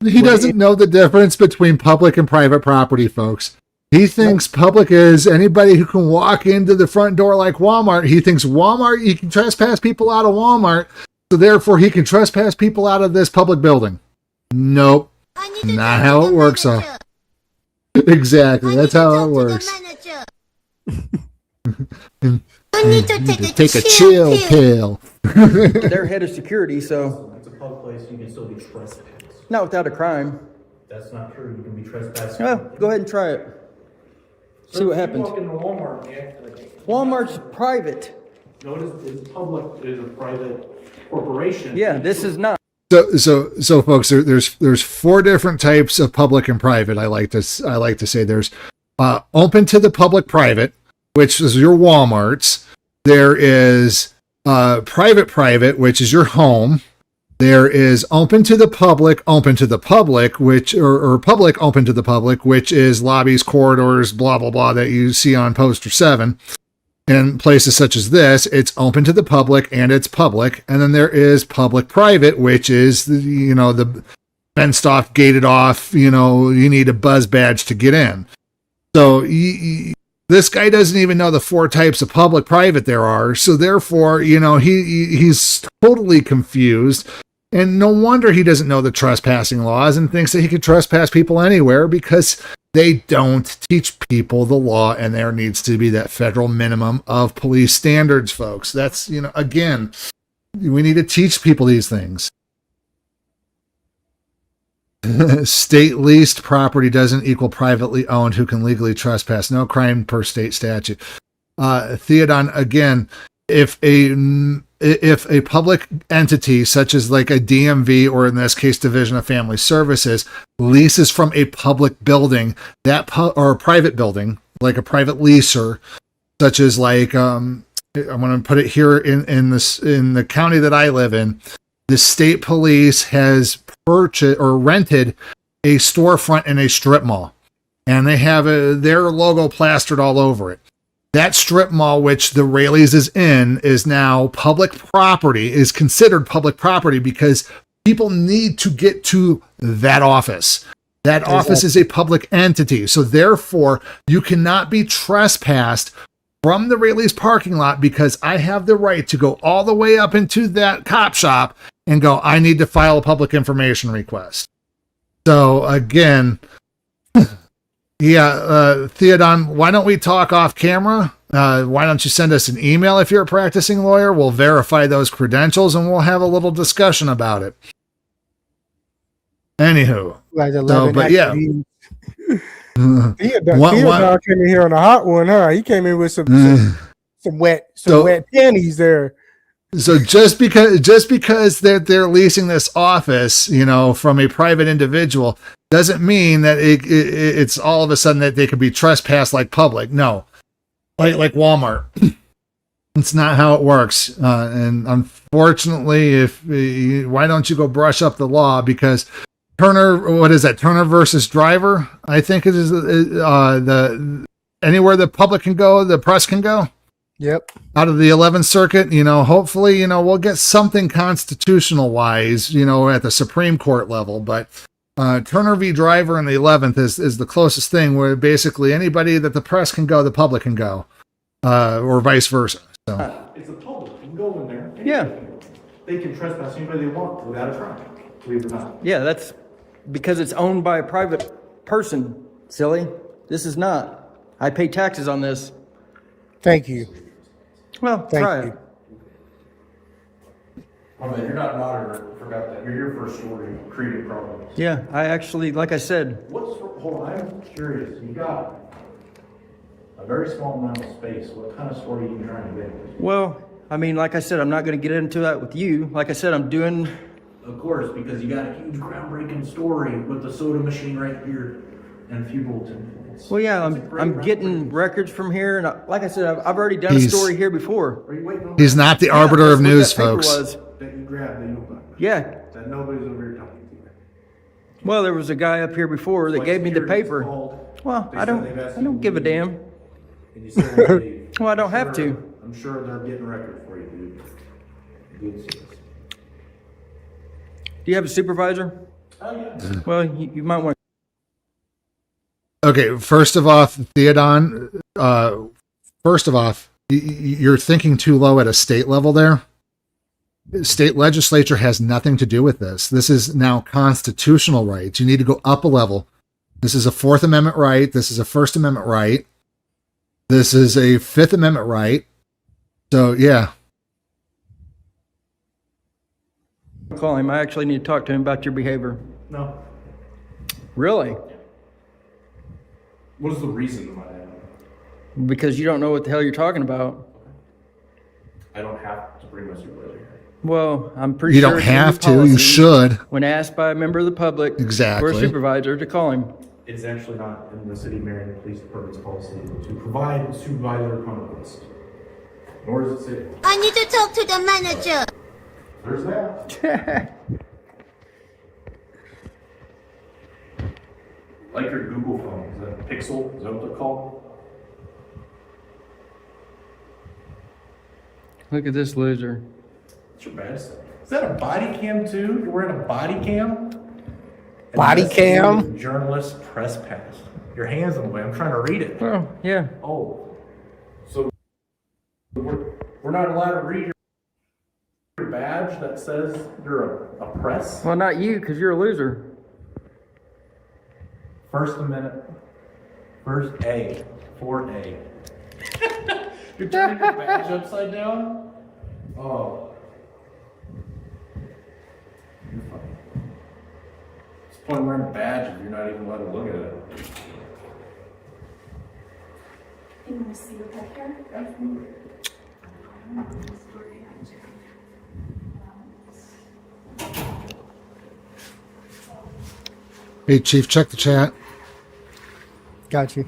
He doesn't know the difference between public and private property, folks. He thinks public is anybody who can walk into the front door like Walmart. He thinks Walmart, you can trespass people out of Walmart, so therefore he can trespass people out of this public building. Nope. Not how it works. Exactly. That's how it works. Take a chill pill. They're head of security, so. It's a public place, you can still be trespassed. Not without a crime. That's not true. You can be trespassed. Well, go ahead and try it. See what happens. You walk into Walmart, and you act like Walmart's private. no, it's public. It is a private corporation. Yeah, this is not. So folks, there's 4 different types of public and private. I like to say there's open to the public private, which is your Walmarts. There is private, which is your home. There is open to the public, which or public open to the public, which is lobbies, corridors, blah blah blah that you see on poster 7. In places such as this, it's open to the public and it's public. And then there is public-private, which is the fenced off, gated off. You need a buzz badge to get in. So this guy doesn't even know the 4 types of public-private there are. So therefore, he's totally confused. And no wonder he doesn't know the trespassing laws and thinks that he could trespass people anywhere, because they don't teach people the law, and there needs to be that federal minimum of police standards, folks. That's, again, we need to teach people these things. State leased property doesn't equal privately owned who can legally trespass. No crime per state statute. Theodon, again, if a public entity such as like a DMV, or in this case Division of Family Services, leases from a public building or a private building, like a private leaser, such as like I'm going to put it here in the county that I live in, the state police has purchased or rented a storefront in a strip mall, and they have their logo plastered all over it. That strip mall, which the Raley's is in, is now public property, is considered public property because people need to get to that office. That office is a public entity. So therefore, you cannot be trespassed from the Raley's parking lot, because I have the right to go all the way up into that cop shop and go, I need to file a public information request. So again, yeah, Theodon, why don't we talk off camera? Why don't you send us an email if you're a practicing lawyer? We'll verify those credentials and we'll have a little discussion about it. Anywho, but yeah. Theodon came in here on a hot one, huh? He came in with some wet panties there. So just because they're leasing this office, from a private individual, doesn't mean that it's all of a sudden that they could be trespassed like public. No, like Walmart. It's not how it works. And unfortunately, why don't you go brush up the law? Because Turner versus Driver, I think it is anywhere the public can go, the press can go. Yep. Out of the 11th Circuit, hopefully, we'll get something constitutional wise, at the Supreme Court level. But Turner v. Driver in the 11th is the closest thing where basically anybody that the press can go, the public can go, or vice versa. So it's a public. You can go in there. Yeah. They can trespass anybody they want without a crime. Believe it or not. Yeah, that's because it's owned by a private person, silly. This is not. I pay taxes on this. Thank you. Well, try it. Oh man, you're not an auditor. I forgot that. You're here for a story creating problems. Yeah, I actually, like I said. Hold on, I'm curious. You got a very small amount of space. What kind of story are you trying to get? Well, I mean, like I said, I'm not going to get into that with you. Like I said, I'm doing. Of course, because you got a huge groundbreaking story with the soda machine right here and a few bulletin points. Well, yeah, I'm getting records from here, and like I said, I've already done a story here before. He's not the arbiter of news, folks. That you grabbed that you yeah. That nobody's over here talking to you. Well, there was a guy up here before that gave me the paper. Well, I don't give a damn. And you said well, I don't have to. I'm sure they're getting records for you, dude. Do you have a supervisor? Oh, yeah. Well, you might want Okay, first of all, Theodon, first of all, you're thinking too low at a state level there. State legislature has nothing to do with this. This is now constitutional rights. You need to go up a level. This is a Fourth Amendment right. This is a First Amendment right. This is a Fifth Amendment right. So, yeah. Call him. I actually need to talk to him about your behavior. No. Really? What is the reason why? Because you don't know what the hell you're talking about. I don't have to bring my supervisor here. Well, I'm pretty You sure don't it's in have your to. You policy should. When asked by a member of the public Exactly. or a supervisor to call him. It's actually not in the City of Marion Police Department's policy to provide a supervisor conduct list. Nor does it say. I need to talk to the manager. There's that. Like your Google phone. Is that a Pixel? Is that what they're called? Look at this loser. What's your badge say? Is that a body cam too? You're wearing a body cam? Body cam? Journalist press pass. Your hand's in the way. I'm trying to read it. Well, yeah. Oh. So we're not allowed to read your badge that says you're a press? Well, not you, because you're a loser. First Amendment. First A. 4A. You're turning your badge upside down? Oh. You're funny. What's the point of wearing a badge if you're not even allowed to look at it? You want to see your picture? Hey, Chief, check the chat. Got you.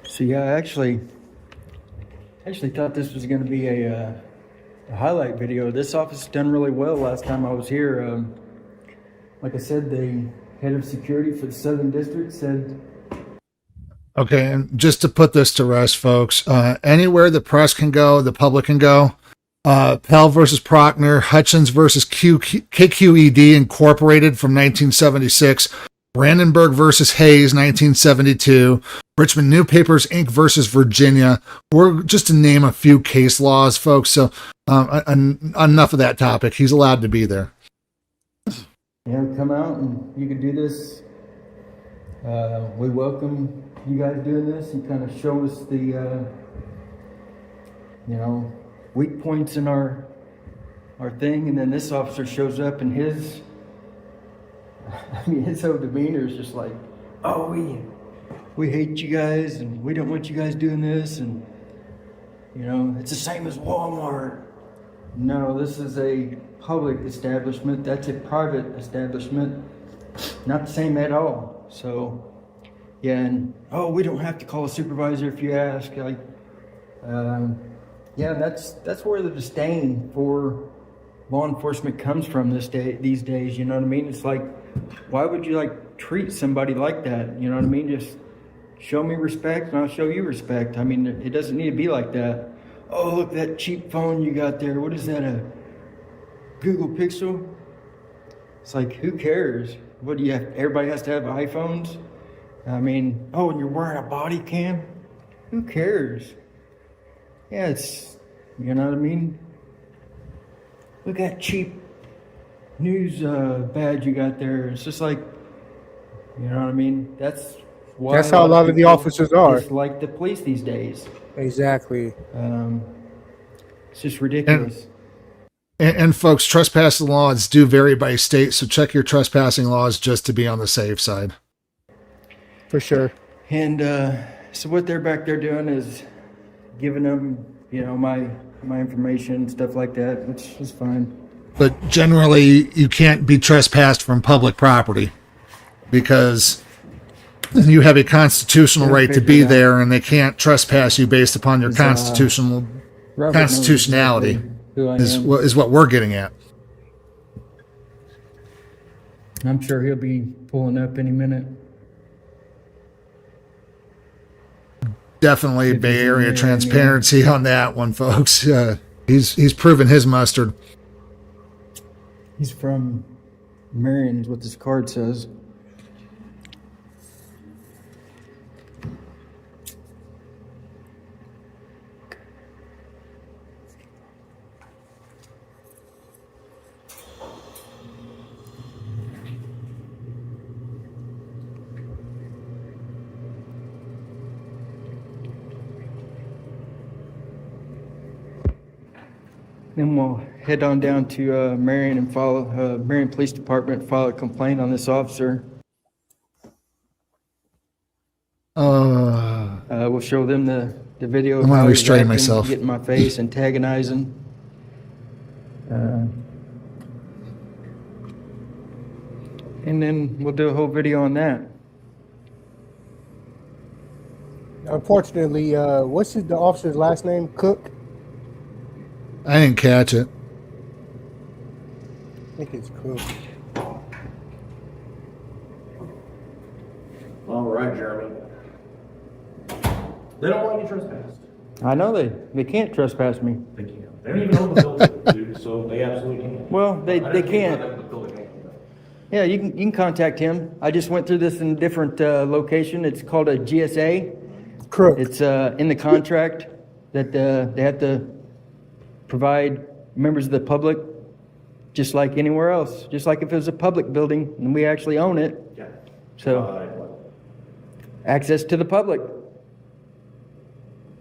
So yeah, I actually thought this was going to be a highlight video. This office done really well last time I was here. Like I said, the head of security for the Southern District said. Okay, and just to put this to rest, folks, anywhere the press can go, the public can go. Pell versus Prochner, Hutchins versus KQED Incorporated from 1976, Brandenburg versus Hayes, 1972, Richmond Newspapers Inc. versus Virginia. We're just to name a few case laws, folks. So enough of that topic. He's allowed to be there. Yeah, come out and you can do this. We welcome you guys doing this. You kind of show us the, weak points in our thing, and then this officer shows up and his whole demeanor is just like, oh, we hate you guys and we don't want you guys doing this, and it's the same as Walmart. No, this is a public establishment. That's a private establishment. Not the same at all. So yeah, and we don't have to call a supervisor if you ask. Yeah, that's where the disdain for law enforcement comes from these days. You know what I mean? It's like, why would you treat somebody like that? You know what I mean? Just show me respect and I'll show you respect. I mean, it doesn't need to be like that. Oh, look, that cheap phone you got there. What is that, a Google Pixel? It's like, who cares? What do you have? Everybody has to have iPhones? I mean, and you're wearing a body cam? Who cares? Yeah, you know what I mean? Look at that cheap news badge you got there. It's just like, you know what I mean? That's how a lot of the officers are. It's like the police these days. Exactly. It's just ridiculous. And folks, trespassing laws do vary by state, so check your trespassing laws just to be on the safe side. For sure. And so what they're back there doing is giving them, my information, stuff like that, which is fine. But generally, you can't be trespassed from public property because you have a constitutional right to be there, and they can't trespass you based upon your constitutionality. Is what we're getting at. I'm sure he'll be pulling up any minute. Definitely Bay Area transparency on that one, folks. He's proven his mustard. He's from Marion, is what this card says. Then we'll head on down to Marion and follow Marion Police Department, file a complaint on this officer. We'll show them the video. I'm gonna restrain myself. Getting my face, antagonizing. And then we'll do a whole video on that. Unfortunately, what's the officer's last name? Cook? I didn't catch it. I think it's Cook. All right, Jeremy. They don't want you trespassed. I know they can't trespass me. They can't. They don't even own the building, dude, so they absolutely can't. Well, they can't. Yeah, you can contact him. I just went through this in a different location. It's called a GSA. Correct. It's in the contract that they have to provide members of the public, just like anywhere else. Just like if it was a public building and we actually own it. Yeah. So access to the public.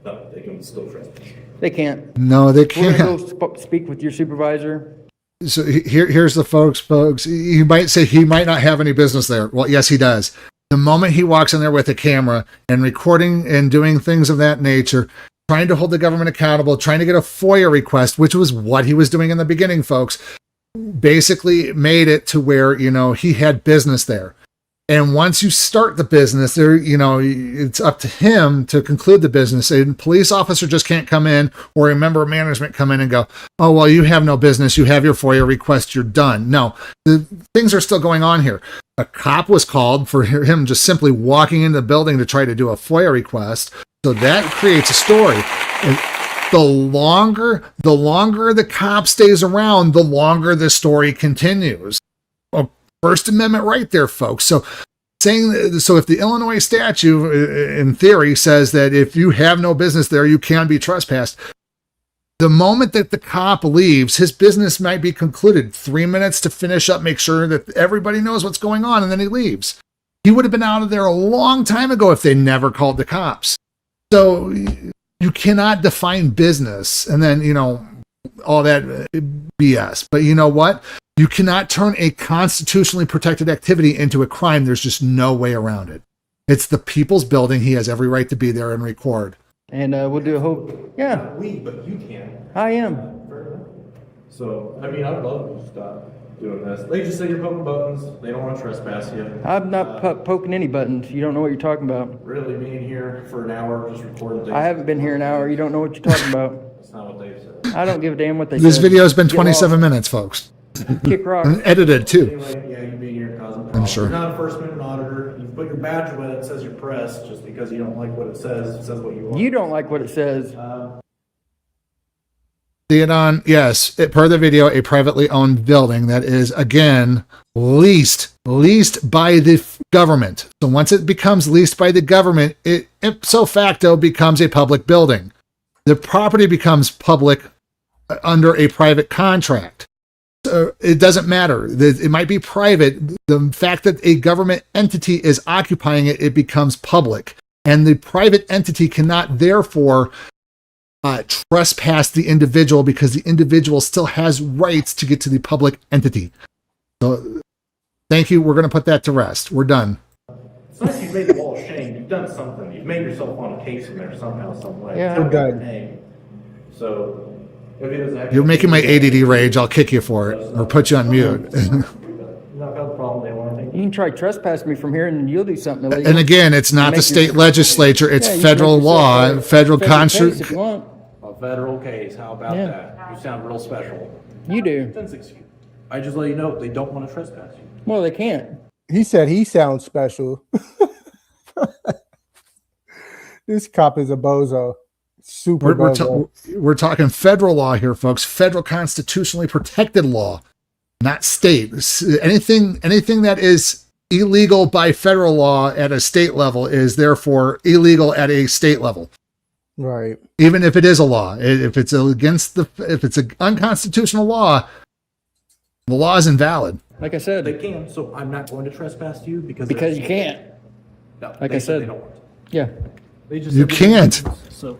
No, they can still trespass. They can't. No, they We're can't. gonna go speak with your supervisor. So here's the folks. You might say he might not have any business there. Well, yes, he does. The moment he walks in there with a camera and recording and doing things of that nature, trying to hold the government accountable, trying to get a FOIA request, which was what he was doing in the beginning, folks, basically made it to where, he had business there. And once you start the business there, it's up to him to conclude the business. A police officer just can't come in, or a member of management come in and go, oh, well, you have no business. You have your FOIA request. You're done. No, the things are still going on here. A cop was called for him just simply walking into the building to try to do a FOIA request. So that creates a story. And the longer the cop stays around, the longer the story continues. First Amendment right there, folks. So if the Illinois statute, in theory, says that if you have no business there, you can be trespassed, the moment that the cop leaves, his business might be concluded. 3 minutes to finish up, make sure that everybody knows what's going on, and then he leaves. He would have been out of there a long time ago if they never called the cops. So you cannot define business and then, all that BS. But you know what? You cannot turn a constitutionally protected activity into a crime. There's just no way around it. It's the people's building. He has every right to be there and record. And we'll do a whole, yeah. But you can. I am. So, I'd love to stop doing this. They just say you're poking buttons. They don't want to trespass you. I'm not poking any buttons. You don't know what you're talking about. Really being here for an hour just recording things. I haven't been here an hour. You don't know what you're talking about. That's not what they said. I don't give a damn what they This said. video has been 27 minutes, folks. Kick rock. And edited, too. Anyway, yeah, you being here causing problems. I'm sure. You're not a First Amendment auditor. You put your badge with it, says you're press, just because you don't like what it says. It says what you want. You don't like what it says. See it on, yes, per the video, a privately owned building that is, again, leased by the government. So once it becomes leased by the government, it ipso facto becomes a public building. The property becomes public under a private contract. So it doesn't matter. It might be private. The fact that a government entity is occupying it, it becomes public. And the private entity cannot, therefore, trespass the individual because the individual still has rights to get to the public entity. So thank you. We're going to put that to rest. We're done. It's nice you've made the wall of shame. You've done something. You've made yourself on a case in there somehow, some way. Yeah. You've got your name. So if it is You're making my ADD rage. I'll kick you for it or put you on mute. not got a problem, they want anything. You can try trespass me from here, and you'll do something illegal. And again, it's not the state legislature. It's federal law, federal constitution. If you want. A federal case. How about that? You sound real special. You do. I just let you know they don't want to trespass you. Well, they can't. He said he sounds special. This cop is a bozo. Super bozo. We're talking federal law here, folks. Federal constitutionally protected law, not state. Anything that is illegal by federal law at a state level is therefore illegal at a state level. Right. Even if it is a law, if it's an unconstitutional law, the law is invalid. Like I said, They can, so I'm not going to trespass you because you can't. No, Like they I said said. they don't want to. Yeah. They just You said they can't. don't want to, So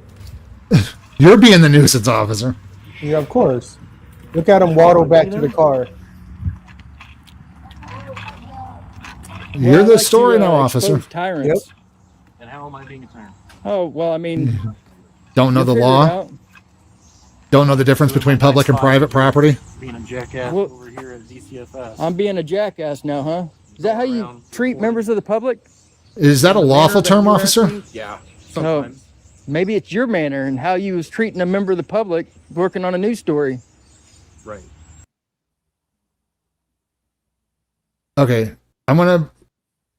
You're being the nuisance officer. Yeah, of course. Look at him waddle back to the car. You're the story now, officer. Tyrants. Yep. and how am I being a tyrant? Oh, well, I mean, Don't know the figure it law. out. Don't know the difference between public and private property. Being a jackass Well- over here at DCFS. I'm being a jackass now, huh? Is that how you treat members of the public? Is that a lawful term, officer? Yeah, No. sometimes. Maybe it's your manner and how you was treating a member of the public working on a news story. Right. Okay, I'm gonna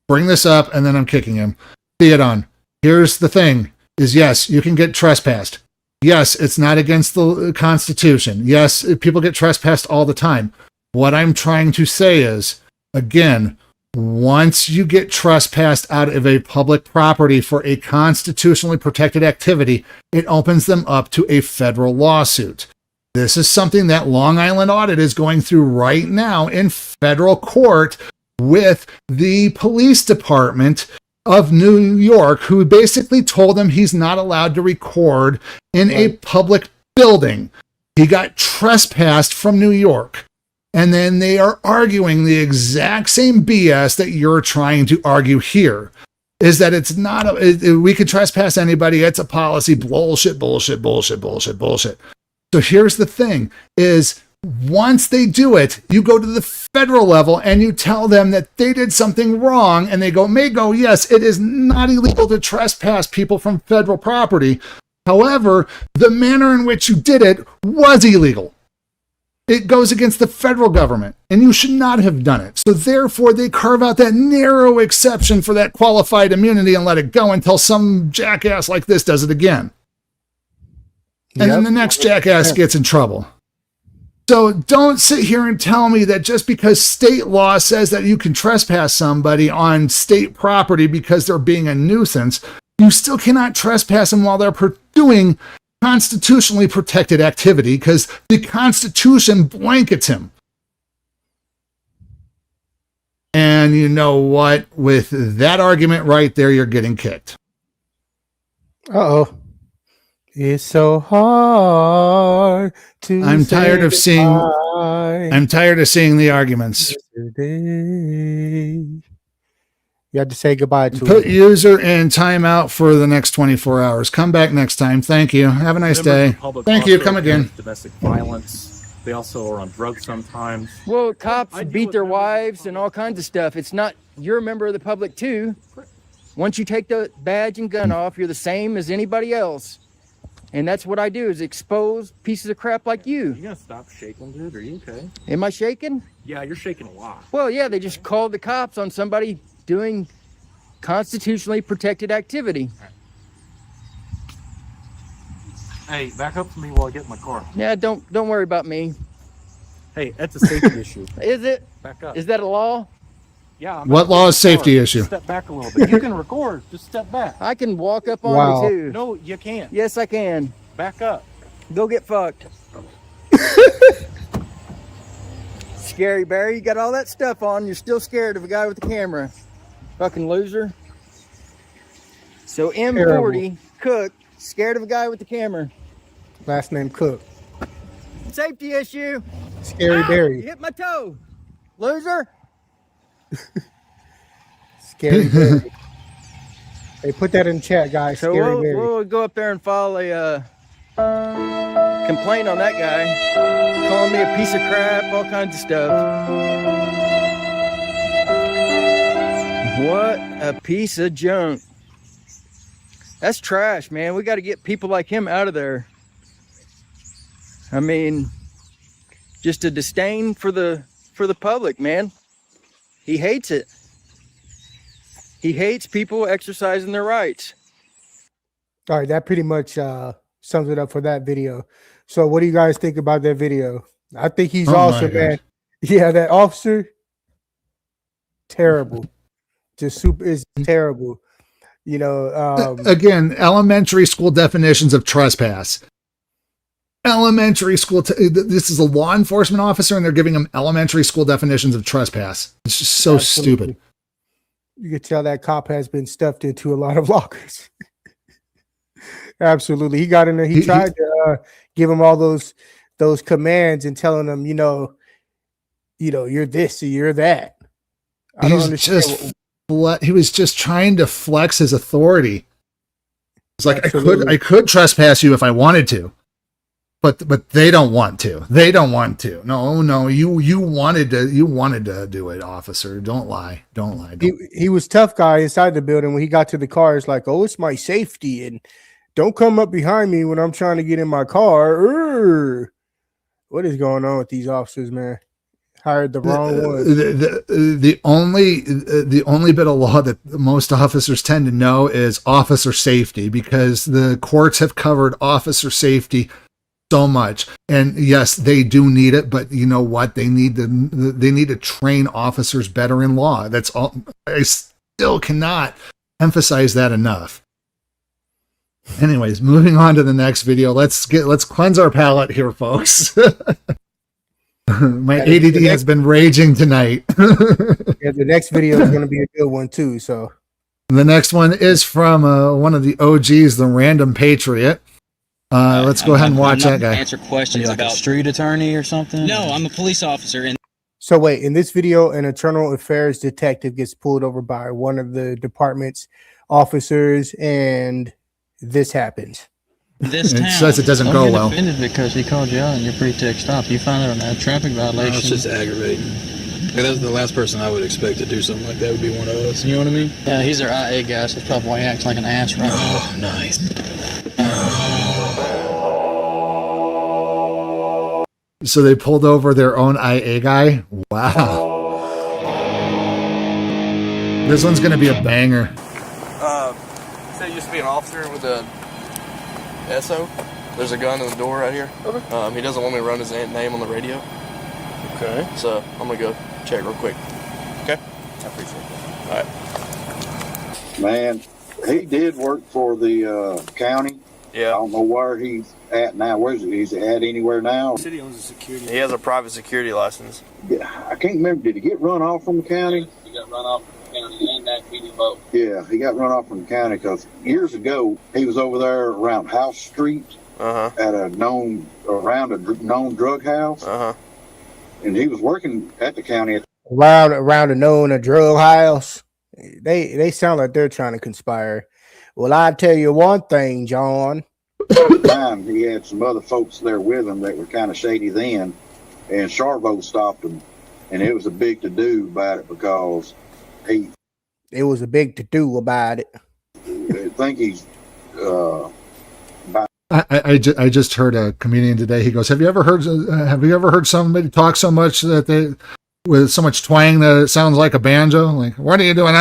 bring this up and then I'm kicking him. Theodon, here's the thing: is yes, you can get trespassed. Yes, it's not against the Constitution. Yes, people get trespassed all the time. What I'm trying to say is, again, once you get trespassed out of a public property for a constitutionally protected activity, it opens them up to a federal lawsuit. This is something that Long Island Audit is going through right now in federal court with the police department of New York, who basically told him he's not allowed to record in a public building. He got trespassed from New York. And then they are arguing the exact same BS that you're trying to argue here. Is that it's not, we could trespass anybody. It's a policy. Bullshit, bullshit, bullshit, bullshit, bullshit. So here's the thing is once they do it, you go to the federal level and you tell them that they did something wrong and they may go, yes, it is not illegal to trespass people from federal property. However, the manner in which you did it was illegal. It goes against the federal government, and you should not have done it. So therefore, they carve out that narrow exception for that qualified immunity and let it go until some jackass like this does it again. And then the next jackass gets in trouble. So don't sit here and tell me that just because state law says that you can trespass somebody on state property because they're being a nuisance, you still cannot trespass them while they're doing constitutionally protected activity because the Constitution blankets him. And you know what? With that argument right there, you're getting kicked. Uh-oh. It's so hard to I'm tired of seeing the arguments. Yesterday. You have to say goodbye to Put him. user in timeout for the next 24 hours. Come back next time. Thank you. Have a nice day. Thank you. Come again. Domestic violence. They also are on drugs sometimes. Well, cops beat their wives and all kinds of stuff. It's not, you're a member of the public too. Once you take the badge and gun off, you're the same as anybody else. And that's what I do is expose pieces of crap like you. You gonna stop shaking, dude? Are you okay? Am I shaking? Yeah, you're shaking a lot. Well, yeah, they just called the cops on somebody doing constitutionally protected activity. Hey, back up to me while I get in my car. Yeah, don't worry about me. Hey, that's a safety issue. Is it? Back up. Is that a law? Yeah. What law is safety issue? Step back a little bit. You can record. Just step back. I can walk up on Wow. you too. No, you can't. Yes, I can. Back up. Go get fucked. Scary Barry, you got all that stuff on. You're still scared of a guy with a camera. Fucking loser. So M40, Cook, scared of a guy with the camera. Last name Cook. Safety issue. Scary Ow, Barry. you hit my toe, loser. Scary Barry. Hey, put that in chat, guys. So Scary Barry. we'll go up there and file a complaint on that guy, calling me a piece of crap, all kinds of stuff. What a piece of junk. That's trash, man. We got to get people like him out of there. I mean, just a disdain for the public, man. He hates it. He hates people exercising their rights. All right, that pretty much sums it up for that video. So what do you guys think about that video? I think he's awesome, man. Yeah, that officer, terrible. Just super is terrible. You know, again, elementary school definitions of trespass. Elementary school. This is a law enforcement officer, and they're giving him elementary school definitions of trespass. It's just so stupid. You could tell that cop has been stuffed into a lot of lockers. Absolutely, he got in there. He tried to give him all those commands and telling them, you know, you're this or you're that. I don't understand. He was just trying to flex his authority. It's like I could trespass you if I wanted to, but they don't want to. They don't want to. No, you wanted to do it, officer. Don't lie. Don't lie. He was tough guy inside the building. When he got to the car, it's like, oh, it's my safety, and don't come up behind me when I'm trying to get in my car. Urgh. What is going on with these officers, man? Hired the wrong one. The only bit of law that most officers tend to know is officer safety, because the courts have covered officer safety so much. And yes, they do need it, but you know what? They need to train officers better in law. That's all. I still cannot emphasize that enough. Anyways, moving on to the next video. Let's cleanse our palate here, folks. My ADD has been raging tonight. Yeah, the next video is going to be a good one too. So the next one is from one of the OGs, the Random Patriot. Let's go ahead and watch that guy. Answer questions like about a street attorney or something. No, I'm a police officer. So wait, in this video, an internal affairs detective gets pulled over by one of the department's officers, and this happens. This it says it doesn't go well. Offended because he called you out and your pre-text stop. You found out on a traffic violation. No, it's just aggravating. That's the last person I would expect to do something like that would be one of us. You know what I mean? Yeah, he's our IA guy, so that's probably why he acts like an ass right now. Oh, nice. So they pulled over their own IA guy? Wow. This one's going to be a banger. Say you used to be an officer with a SO. There's a gun in the door right here. Okay. He doesn't want me to run his name on the radio. Okay. So I'm going to go check real quick. Okay? I appreciate that. All right. Man, he did work for the county. Yeah. I don't know where he's at now. Where's he? Is he at anywhere now? The city owns a security. He has a private security license. Yeah, I can't remember. Did he get run off from the county? He got run off from the county and that PD boat. Yeah, he got run off from the county because years ago he was over there around House Street at a known drug house. And he was working at the county. Around a known drug house. They sound like they're trying to conspire. Well, I tell you one thing, John. At the time, he had some other folks there with him that were kind of shady then, and Charvo stopped him, and it was a big to-do about it because it was a big to-do about it. I think he's I just heard a comedian today. He goes, "Have you ever heard somebody talk so much that they with so much twang that it sounds like a banjo? Like, what are you doing?"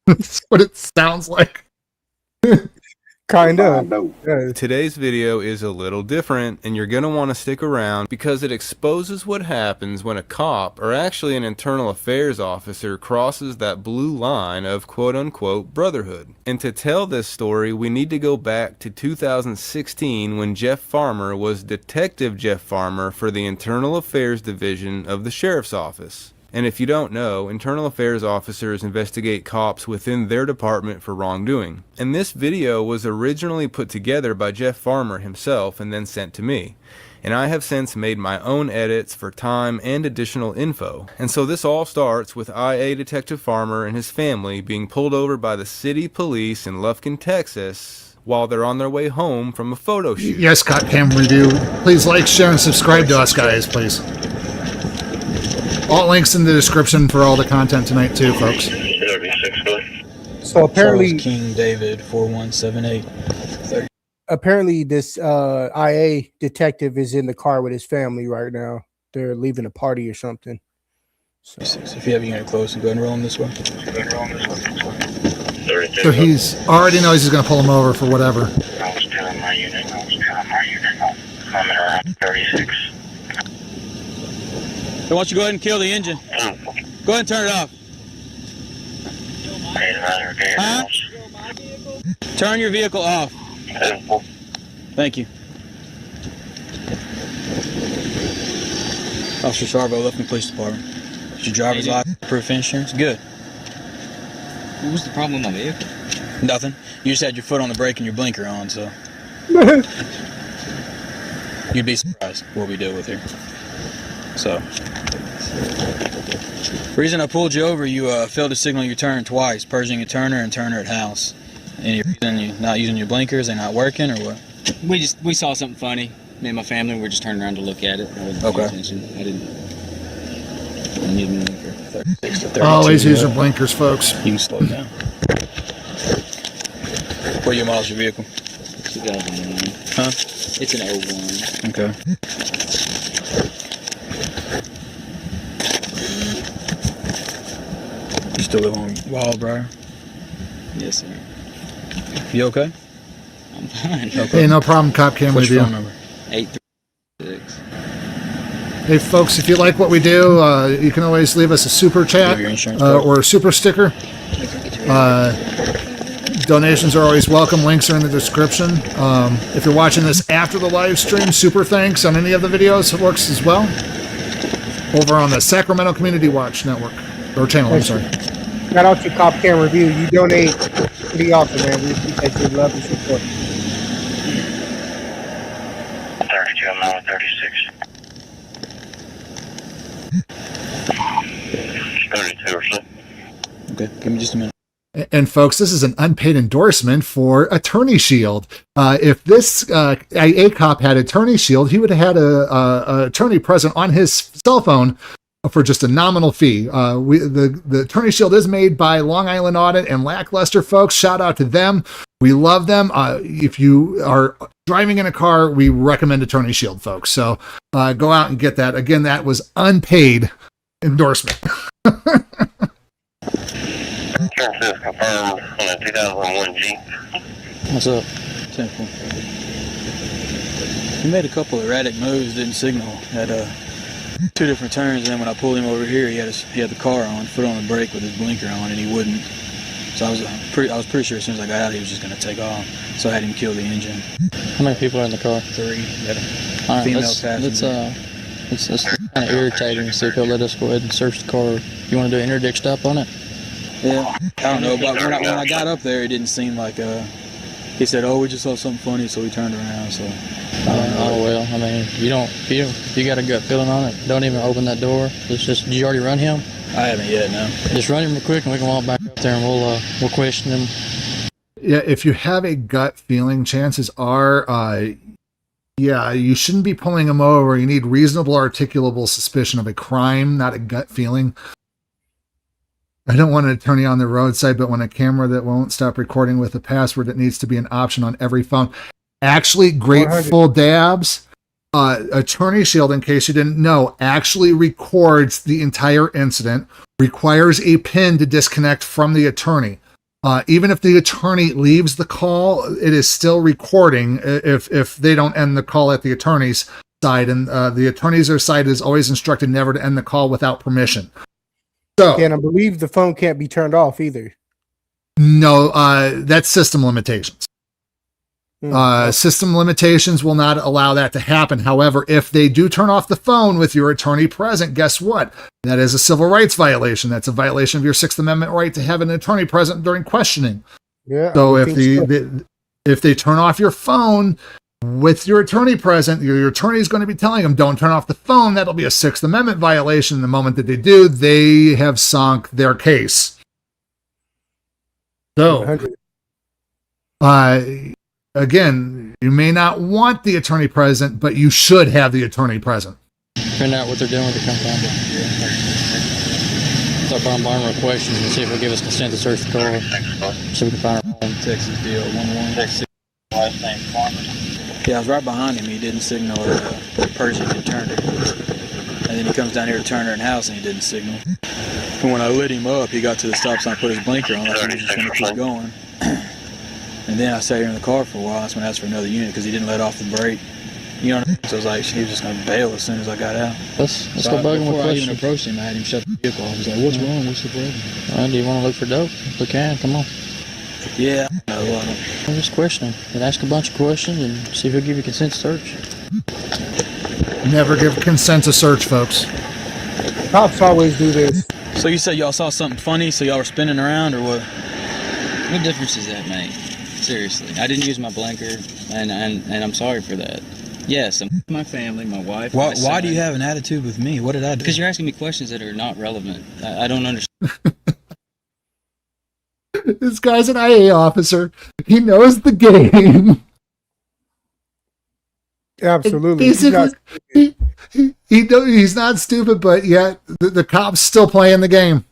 That's what it sounds like. Kind of. Today's video is a little different, and you're going to want to stick around because it exposes what happens when a cop, or actually an internal affairs officer, crosses that blue line of quote-unquote brotherhood. And to tell this story, we need to go back to 2016 when Jeff Farmer was Detective Jeff Farmer for the Internal Affairs Division of the Sheriff's Office. And if you don't know, internal affairs officers investigate cops within their department for wrongdoing. And this video was originally put together by Jeff Farmer himself and then sent to me. And I have since made my own edits for time and additional info. And so this all starts with IA Detective Farmer and his family being pulled over by the city police in Lufkin, Texas, while they're on their way home from a photo shoot. Yes, Cop Cam Review. Please like, share, and subscribe to us, guys, please. All links in the description for all the content tonight, too, folks. So apparently, Charles King David 4178. Apparently, this IA detective is in the car with his family right now. They're leaving a party or something. So if you have your unit close, and go ahead and roll him this way. So he's already knows he's going to pull him over for whatever. I was telling my unit. I'm at around 36. So why don't you go ahead and kill the engine? Go ahead and turn it off. Huh? Turn your vehicle off. Thank you. Officer Sarvo, Lufkin Police Department. Is your driver's license, proof of insurance? Good. What was the problem with my vehicle? Nothing. You just had your foot on the brake and your blinker on, so. You'd be surprised what we deal with here. So. Reason I pulled you over, you failed to signal your turn twice, Pershing at Turner and Turner at House. Any reason you're not using your blinkers? They're not working, or what? We saw something funny. Me and my family were just turning around to look at it. I wasn't paying attention. I didn't need a blinker. 36 to 32. Always use your blinkers, folks. You can slow it down. What year model's your vehicle? 2001. Huh? It's an 01. Okay. You still live on Wildbriar? Yes, sir. You okay? I'm fine. Okay. Hey, no problem, Cop Cam What's Review. your phone number? 836. Hey, folks, if you like what we do, you can always leave us a super chat or a super sticker. Donations are always welcome. Links are in the description. If you're watching this after the live stream, super thanks on any of the videos. It works as well. Over on the Sacramento Community Watch Network. Or channel, I'm sorry. Shout out to Cop Cam Review. You donate pretty often, man. We appreciate your love and support. 32, I'm now at 36. 32 or so. Okay, give me just a minute. And folks, this is an unpaid endorsement for Attorney Shield. If this IA cop had Attorney Shield, he would have had a attorney present on his cell phone for just a nominal fee. The Attorney Shield is made by Long Island Audit and Lackluster, folks. Shout out to them. We love them. If you are driving in a car, we recommend Attorney Shield, folks. So go out and get that. Again, that was unpaid endorsement. Insurance is confirmed on a 2001 Jeep. What's up? 10-4. He made a couple of erratic moves, didn't signal at two different turns, and then when I pulled him over here, he had the car on, foot on the brake with his blinker on, and he wouldn't. So I was pretty sure as soon as I got out, he was just going to take off. So I had him kill the engine. How many people are in the car? 3. Got a All right, female passenger. it's kind of irritating. So if he'll let us go ahead and search the car. You want to do an interdict stop on it? Yeah, I don't know, but when I got up there, it didn't seem like he said, "Oh, we just saw something funny," so we turned around. So, oh well, I mean, if you got a gut feeling on it, don't even open that door. It's just, did you already run him? I haven't yet, no. Just run him real quick, and we can walk back up there, and we'll question him. Yeah, if you have a gut feeling, chances are, you shouldn't be pulling him over. You need reasonable, articulable suspicion of a crime, not a gut feeling. I don't want an attorney on the roadside, but when a camera that won't stop recording with a password, it needs to be an option on every phone. Actually, Grateful Dabs, Attorney Shield, in case you didn't know, actually records the entire incident, requires a PIN to disconnect from the attorney. Even if the attorney leaves the call, it is still recording if they don't end the call at the attorney's side. And the attorney's side is always instructed never to end the call without permission. So, and I believe the phone can't be turned off either. No, that's system limitations. System limitations will not allow that to happen. However, if they do turn off the phone with your attorney present, guess what? That is a civil rights violation. That's a violation of your Sixth Amendment right to have an attorney present during questioning. Yeah. So if they turn off your phone with your attorney present, your attorney is going to be telling them, don't turn off the phone. That'll be a Sixth Amendment violation. The moment that they do, they have sunk their case. So, again, you may not want the attorney present, but you should have the attorney present. Find out what they're doing with the compound. Start bombarding with questions and see if they'll give us consent to search the car. So we can find our own Texas deal 11. Yeah, I was right behind him. He didn't signal Pershing and Turner. And then he comes down here to Turner and House and he didn't signal. And when I lit him up, he got to the stop sign, put his blinker on. That's when he was just going to keep going. And then I sat here in the car for a while. That's when I asked for another unit because he didn't let off the brake. You know what I mean? So I was like, he was just going to bail as soon as I got out. Let's go bug him with Before I even questions. approached him, I had him shut the vehicle off. I was like, what's wrong? What's the problem? Do you want to look for dope? We can. Come on. Yeah. I'm just questioning. And ask a bunch of questions and see if he'll give you consent to search. Never give consent to search, folks. Cops always do this. So you said y'all saw something funny, so y'all were spinning around, or what? What difference does that make? Seriously, I didn't use my blinker, and I'm sorry for that. Yes, I'm with my family, my wife. Why do you have an attitude with me? What did I do? Because you're asking me questions that are not relevant. I don't understand. This guy's an IA officer. He knows the game. Absolutely. He's not stupid, but yet the cop's still playing the game.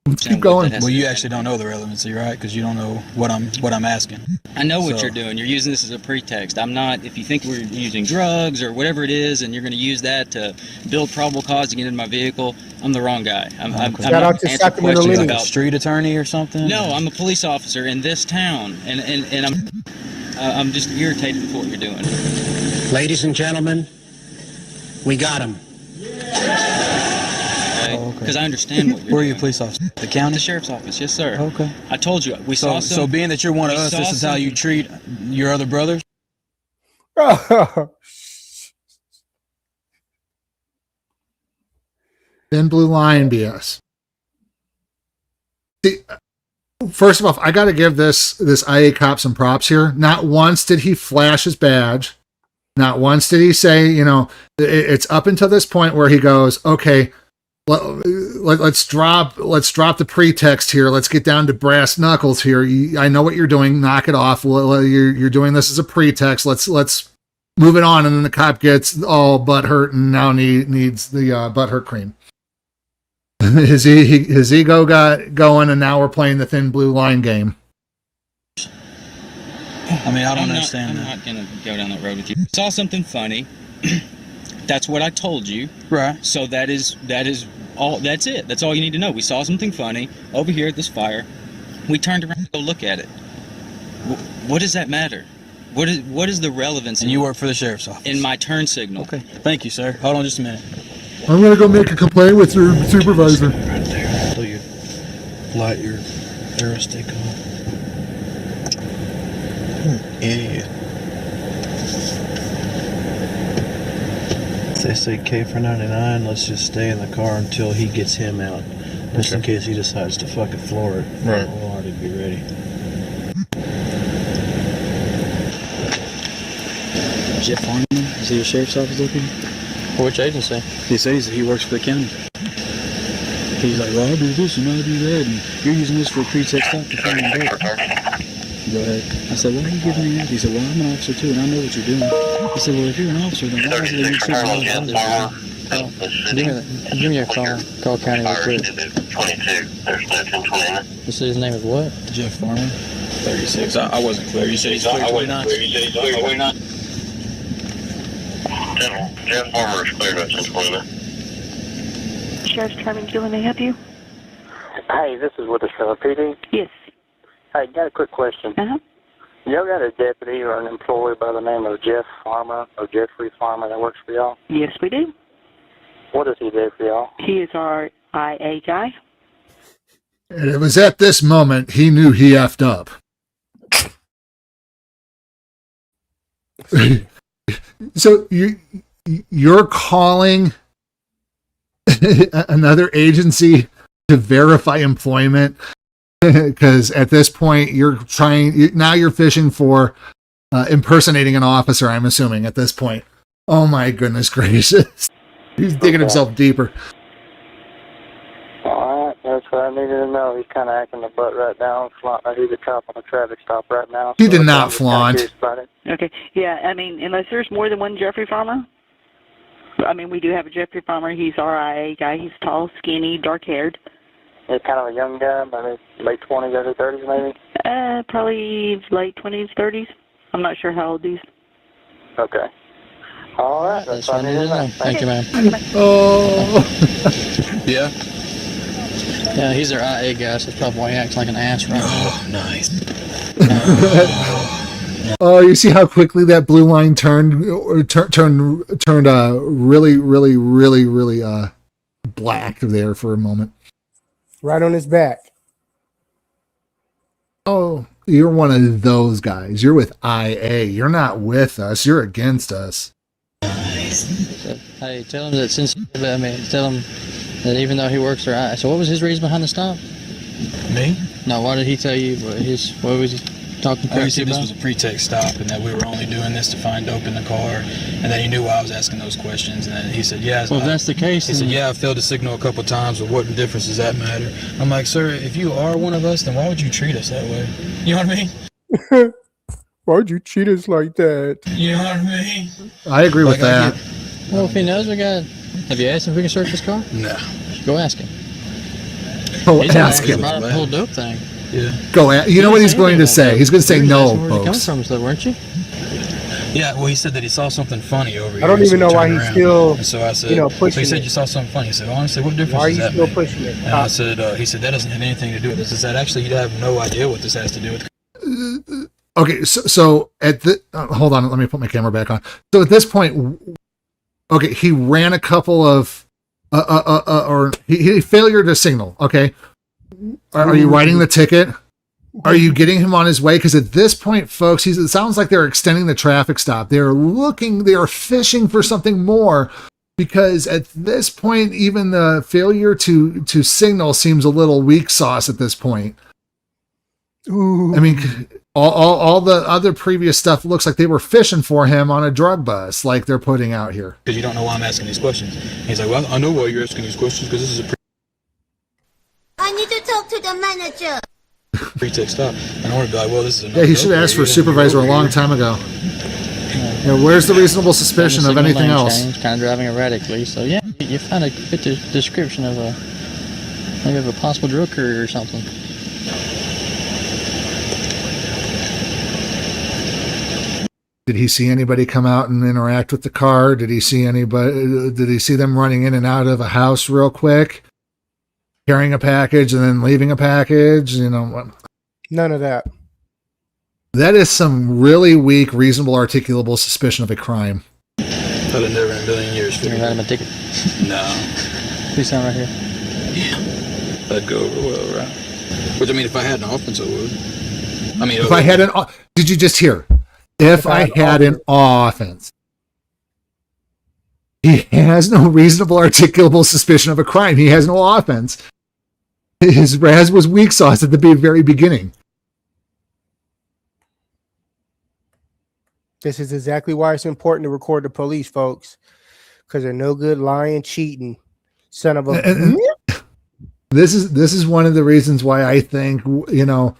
Let's keep going. Well, you actually don't know the relevancy, right? Because you don't know what I'm asking. I know what you're doing. You're using this as a pretext. I'm not. If you think we're using drugs or whatever it is, and you're going to use that to build probable cause to get into my vehicle, I'm the wrong guy. I'm Shout out to Sacramento Like a street attorney or something? No, I'm a police officer in this town, and I'm just irritated with what you're doing. Ladies and gentlemen, we got him. Because I understand what you're doing. Where are you a police officer? The county? The sheriff's office, yes, sir. Okay. I told you, we saw some... So being that you're one of us, this is how you treat your other brothers? Thin blue line BS. See, first of all, I got to give this IA cop some props here. Not once did he flash his badge. Not once did he say, it's up until this point where he goes, okay, let's drop the pretext here. Let's get down to brass knuckles here. I know what you're doing. Knock it off. You're doing this as a pretext. Let's move it on. And then the cop gets all butthurt and now needs the butthurt cream. His ego got going, and now we're playing the thin blue line game. I mean, I don't understand that. I'm not going to go down that road with you. Saw something funny. That's what I told you. Right. So that is all. That's it. That's all you need to know. We saw something funny over here at this fire. We turned around to go look at it. What does that matter? What is the relevance? And you work for the sheriff's office. In my turn signal. Okay. Thank you, sir. Hold on just a minute. I'm going to go make a complaint with your supervisor. Right there. So you light your arrow stick on. Idiot. They say K for 99. Let's just stay in the car until he gets him out. Just in case he decides to fucking floor it. Right. We'll already be ready. Jeff Farman, is he a sheriff's office looking? Which agency? He says he works for the county. He's like, well, I'll do this and I'll do that, and you're using this for a pretext not to find out. Go ahead. I said, why are you giving me that? He said, well, I'm an officer too, and I know what you're doing. I said, well, if you're an officer, then why is it that you're choosing Give me a call. Call county real quick. 22. There's nothing 29. You said his name is what? Jeff Farman. 36. I wasn't clear. You said he's clear 29? You said he's clear 29? Jeff Farmer is cleared at 1029. Sheriff's Department, Gillen, may I help you? Hey, this is with the Charlotte PD. Yes. Hey, got a quick question. Y'all got a deputy or an employee by the name of Jeff Farmer or Jeffrey Farmer that works for y'all? Yes, we do. What does he do for y'all? He is our IA guy. And it was at this moment he knew he effed up. So you're calling another agency to verify employment because at this point you're fishing for impersonating an officer, I'm assuming at this point. Oh my goodness gracious. He's digging himself deeper. All right, that's what I needed to know. He's kind of acting the butt right now, flaunting that he's a cop on a traffic stop right now. He did not flaunt. Okay, yeah, I mean, unless there's more than one Jeffrey Farmer. I mean, we do have a Jeffrey Farmer. He's our IA guy. He's tall, skinny, dark-haired. He's kind of a young guy, maybe late 20s, early 30s, maybe? Probably late 20s, 30s. I'm not sure how old he's. Okay. All right, that's what I needed to know. Thank you, ma'am. Oh. Yeah. Yeah, he's our IA guy, so that's probably why he acts like an ass right now. Oh, nice. Oh, you see how quickly that blue line turned really black there for a moment. Right on his back. Oh, you're one of those guys. You're with IA. You're not with us. You're against us. Hey, tell him that tell him that even though he works for IA. So what was his reason behind the stop? Me? No, why did he tell you what was he talking He said about? this was a pretext stop and that we were only doing this to find dope in the car, and that he knew why I was asking those questions, and then he said, yeah. Well, if that's the case, he said, yeah, I failed to signal a couple times, but what difference does that matter? I'm like, sir, if you are one of us, then why would you treat us that way? You know what I mean? Why'd you cheat us like that? You know what I mean? I agree with that. Well, if he knows we got... Have you asked him if we can search his car? No. Go ask him. Go ask him. About the whole dope thing. Yeah. Go at. You know what he's going to say? He's going to say no, Where you coming folks. from, though, weren't you? Yeah, well, he said that he saw something funny over here. I don't even know why he's still, and so I said, pushing so he said it. You saw something funny. He said, honestly, what difference Why are does you that still make? pushing it? And I said, he said, that doesn't have anything to do with this. He said, actually, you'd have no idea what this has to do with. Okay, so at the hold on, let me put my camera back on. So at this point, okay, he ran a couple of or he failure to signal. Okay, are you writing the ticket? Are you getting him on his way? Because at this point, folks, it sounds like they're extending the traffic stop. They are fishing for something more. Because at this point, even the failure to signal seems a little weak sauce at this point. Ooh. I mean, all the other previous stuff looks like they were fishing for him on a drug bus, like they're putting out here. Because you don't know why I'm asking these questions. He's like, well, I know why you're asking these questions because this is a I need to talk to the manager. pretext stop. And I want to be like, well, this is Yeah, he should have asked for a supervisor a long time ago. Yeah, where's the reasonable suspicion of anything else? Kind of driving erratically. So yeah, you find a fit the description of maybe of a possible drug courier or something. Did he see anybody come out and interact with the car? Did he see anybody? Did he see them running in and out of a house real quick, carrying a package and then leaving a package? You know, None of that. that is some really weak, reasonable, articulable suspicion of a crime. I'd have never in a million years You figured write him a it. ticket. No. Please sign right here. Yeah. That'd go over well, right? Which, I mean, if I had an offense, I would. I mean, If I had an, did you just hear? If I had an offense, he has no reasonable, articulable suspicion of a crime. He has no offense. His Raz was weak sauce at the very beginning. This is exactly why it's important to record the police, folks, because they're no good lying, cheating, son of a. This is one of the reasons why I think, you know,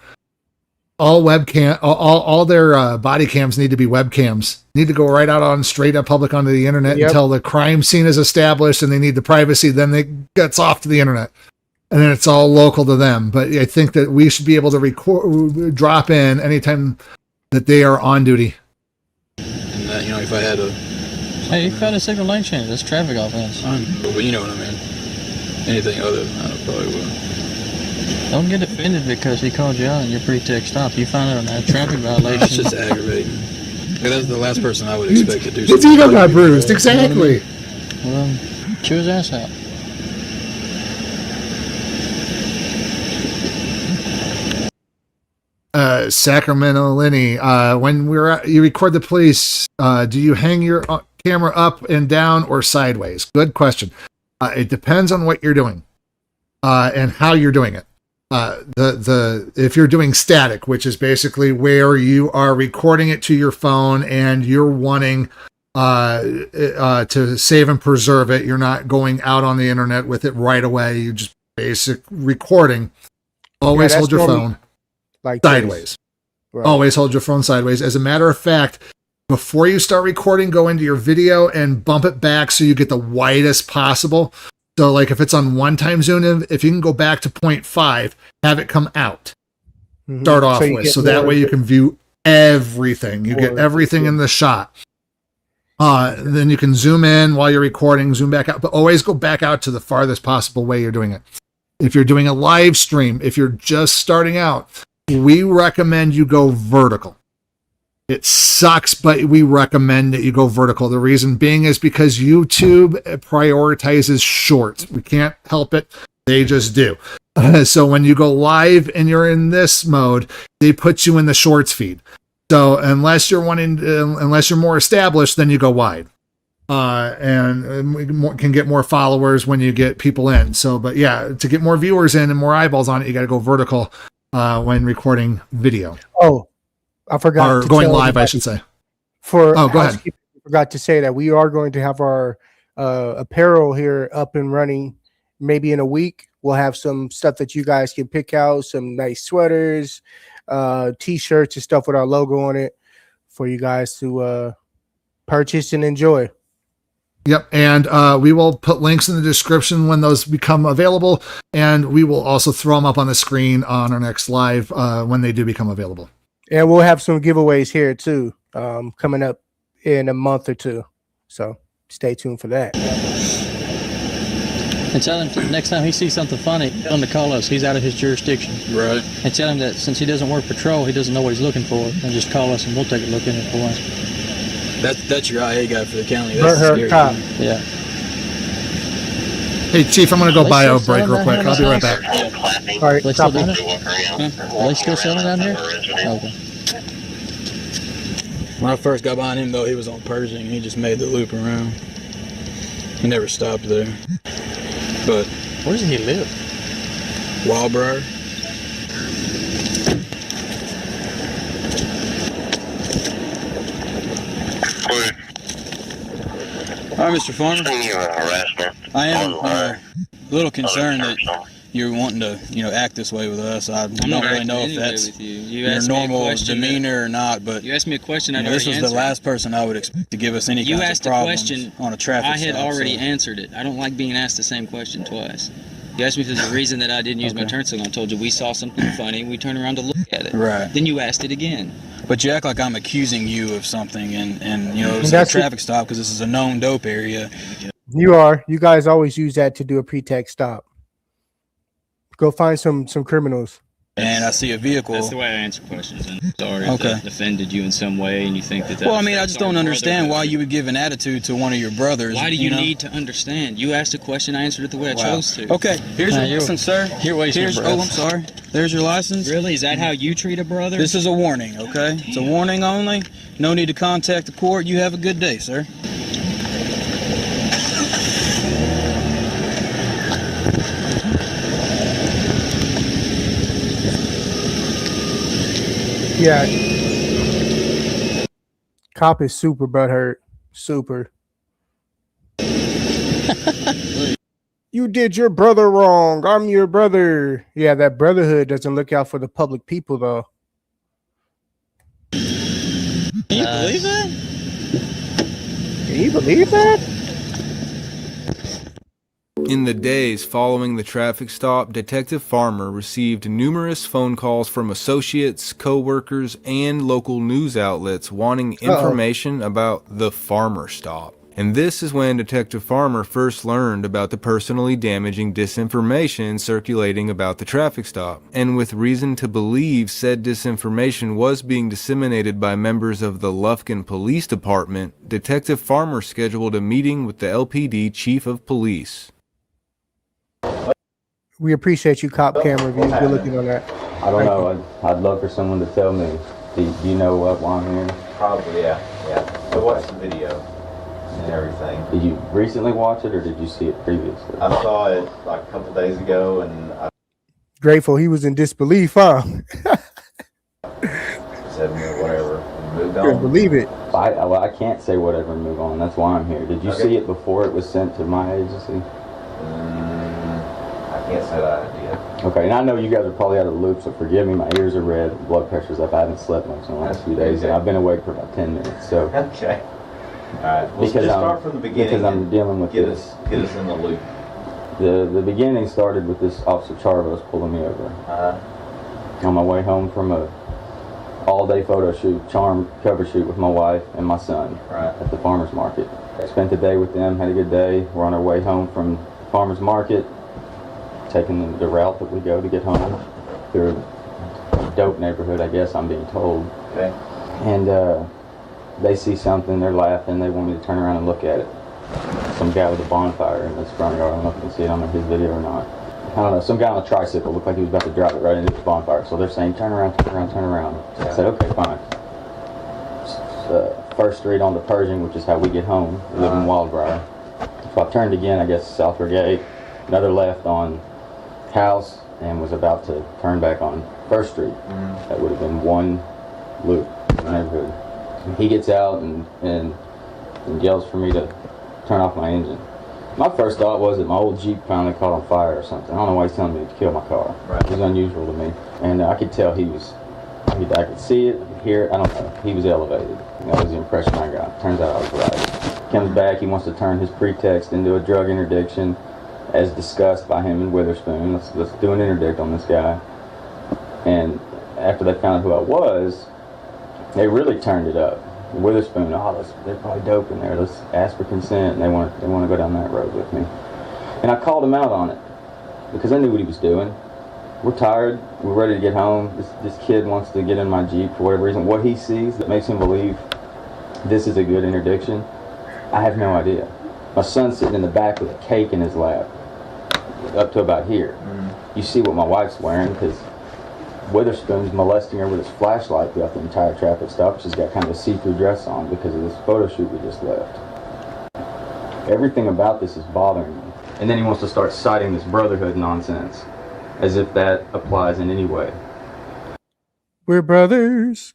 all webcam, all their body cams need to be webcams. Need to go right out on straight up public onto the internet until the crime scene is established, and they need the privacy. Then it gets off to the internet, and then it's all local to them. But I think that we should be able to record, drop in anytime that they are on duty. And that, you know, if I had a... Hey, you found a signal lane change. That's traffic offense. I know, but you know what I mean. Anything other than that, I probably would. Don't get offended because he called you out and your pretext stop. You found out on that traffic violation. That's just aggravating. That's the last person I would expect to do His something. ego got bruised. Exactly. Well, chew his ass out. Sacramento Lenny, when you record the police, do you hang your camera up and down or sideways? Good question. It depends on what you're doing and how you're doing it. If you're doing static, which is basically where you are recording it to your phone and you're wanting to save and preserve it, you're not going out on the internet with it right away. You just basic recording. Always hold your phone like sideways. Right. Always hold your phone sideways. As a matter of fact, before you start recording, go into your video and bump it back so you get the widest possible. So like if it's on 1 time zoom, if you can go back to 0.5, have it come out. Start off with. So that way you can view everything. You get everything in the shot. Then you can zoom in while you're recording, zoom back out, but always go back out to the farthest possible way you're doing it. If you're doing a live stream, if you're just starting out, we recommend you go vertical. It sucks, but we recommend that you go vertical. The reason being is because YouTube prioritizes shorts. We can't help it. They just do. So when you go live and you're in this mode, they put you in the shorts feed. So unless you're more established, then you go wide. And we can get more followers when you get people in. So, but yeah, to get more viewers in and more eyeballs on it, you got to go vertical when recording video. Oh, I forgot. Or going live, I should say. Go ahead. I forgot to say that we are going to have our apparel here up and running. Maybe in a week, we'll have some stuff that you guys can pick out, some nice sweaters, t-shirts and stuff with our logo on it for you guys to purchase and enjoy. Yep, and we will put links in the description when those become available, and we will also throw them up on the screen on our next live when they do become available. And we'll have some giveaways here too, coming up in a month or two. So stay tuned for that. And tell him next time he sees something funny, tell him to call us. He's out of his jurisdiction. Right. And tell him that since he doesn't work patrol, he doesn't know what he's looking for, and just call us and we'll take a look in it for him. That's your IA guy for the county. That's scary. Yeah. Hey, Chief, I'm going to go bio break real quick. I'll be right back. All right, Are they still doing it? Huh? Are they still selling down here? Okay. When I first got behind him, though, he was on Pershing. He just made the loop around. He never stopped there. But where does he live? Wildbriar. All right, Mr. Farmer. I am a little concerned that you're wanting to, act this way with us. I don't really know if that's your normal demeanor or not, but you asked me a question. This was the last person I would expect to give us any kind of problems on a traffic stop. I had already answered it. I don't like being asked the same question twice. You asked me for the reason that I didn't use my turn signal. I told you we saw something funny. We turned around to look at it. Right. Then you asked it again. But you act like I'm accusing you of something, and it was a traffic stop because this is a known dope area. You are. You guys always use that to do a pretext stop. Go find some criminals. And I see a vehicle. That's the way I answer questions. And sorry if that offended you in some way, and you think that. Well, I mean, I just don't understand why you would give an attitude to one of your brothers. Why do you need to understand? You asked a question, I answered it the way I chose to. Okay, here's your license, sir. I'm sorry. There's your license. Really? Is that how you treat a brother? This is a warning, okay? It's a warning only. No need to contact the court. You have a good day, sir. Yeah. Cop is super butthurt. Super. You did your brother wrong. I'm your brother. Yeah, that brotherhood doesn't look out for the public people, though. Can you believe that? Can you believe that? In the days following the traffic stop, Detective Farmer received numerous phone calls from associates, co-workers, and local news outlets wanting information about the Farmer stop. And this is when Detective Farmer first learned about the personally damaging disinformation circulating about the traffic stop. And with reason to believe said disinformation was being disseminated by members of the Lufkin Police Department, Detective Farmer scheduled a meeting with the LPD Chief of Police. We appreciate you, Cop Camera Reviews. Good looking on that. I don't know. I'd love for someone to tell me. Do you know why I'm here? Probably, yeah. I watched the video and everything. Did you recently watch it, or did you see it previously? I saw it like a couple days ago, and I Grateful he was in disbelief, huh? said whatever, and moved Couldn't on. believe it. I can't say whatever and move on. That's why I'm here. Did you Okay. see it before it was sent to my agency? I can't say that I did. Okay, and I know you guys are probably out of the loop, so forgive me. My ears are red, blood pressure's up. I haven't slept much in the last few days, and I've been awake for about 10 minutes. So Okay. All right. Well, because just start from the beginning. because I'm dealing with get this. us in the loop. The beginning started with this Officer Charvos pulling me over on my way home from a all-day photo shoot, charm cover shoot with my wife and my son at the farmer's market. I spent the day with them, had a good day. We're on our way home from the farmer's market, taking the route that we go to get home through a dope neighborhood, I guess I'm being told. Okay. And they see something, they're laughing, they want me to turn around and look at it. Some guy with a bonfire in his front yard. I don't know if you can see it on his video or not. I don't know, some guy on a tricycle looked like he was about to drive it right into the bonfire. So they're saying, turn around, turn around, turn around. I said, okay, fine. First street on to Pershing, which is how we get home. We live in Wildbriar. So I turned again, I guess, South Brigade, another left on House, and was about to turn back on First Street. That would have been one loop in the neighborhood. He gets out and yells for me to turn off my engine. My first thought was that my old Jeep finally caught on fire or something. I don't know why he's telling me to kill my car. It was unusual to me. And I could tell I could see it, I could hear it, I don't know. He was elevated. That was the impression I got. Turns out I was right. Comes back, he wants to turn his pretext into a drug interdiction as discussed by him and Witherspoon. Let's do an interdict on this guy. And after they found out who I was, they really turned it up. Witherspoon, they're probably dope in there. Let's ask for consent, and they want to go down that road with me. And I called him out on it because I knew what he was doing. We're tired. We're ready to get home. This kid wants to get in my Jeep for whatever reason. What he sees that makes him believe this is a good interdiction, I have no idea. My son's sitting in the back with a cake in his lap, up to about here. You see what my wife's wearing because Witherspoon's molesting her with his flashlight throughout the entire traffic stop. She's got kind of a see-through dress on because of this photo shoot we just left. Everything about this is bothering me. And then he wants to start citing this brotherhood nonsense, as if that applies in any way. We're brothers.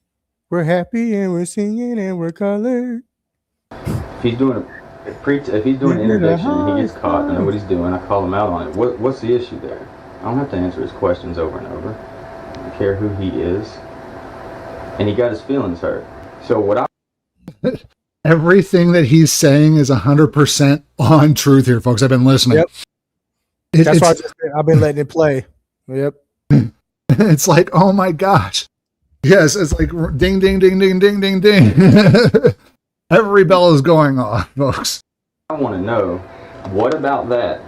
We're happy and we're singing and we're colored. If he's doing an interdiction and he gets caught, I know what he's doing, I call him out on it. What's the issue there? I don't have to answer his questions over and over. I don't care who he is. And he got his feelings hurt. So what Everything that he's saying is 100% on truth here, folks. I've been listening. Yep. That's why I've been letting it play. Yep. It's like, oh my gosh. Yes, it's like ding, ding, ding, ding, ding, ding, ding. Every bell is going off, folks. I want to know, what about that?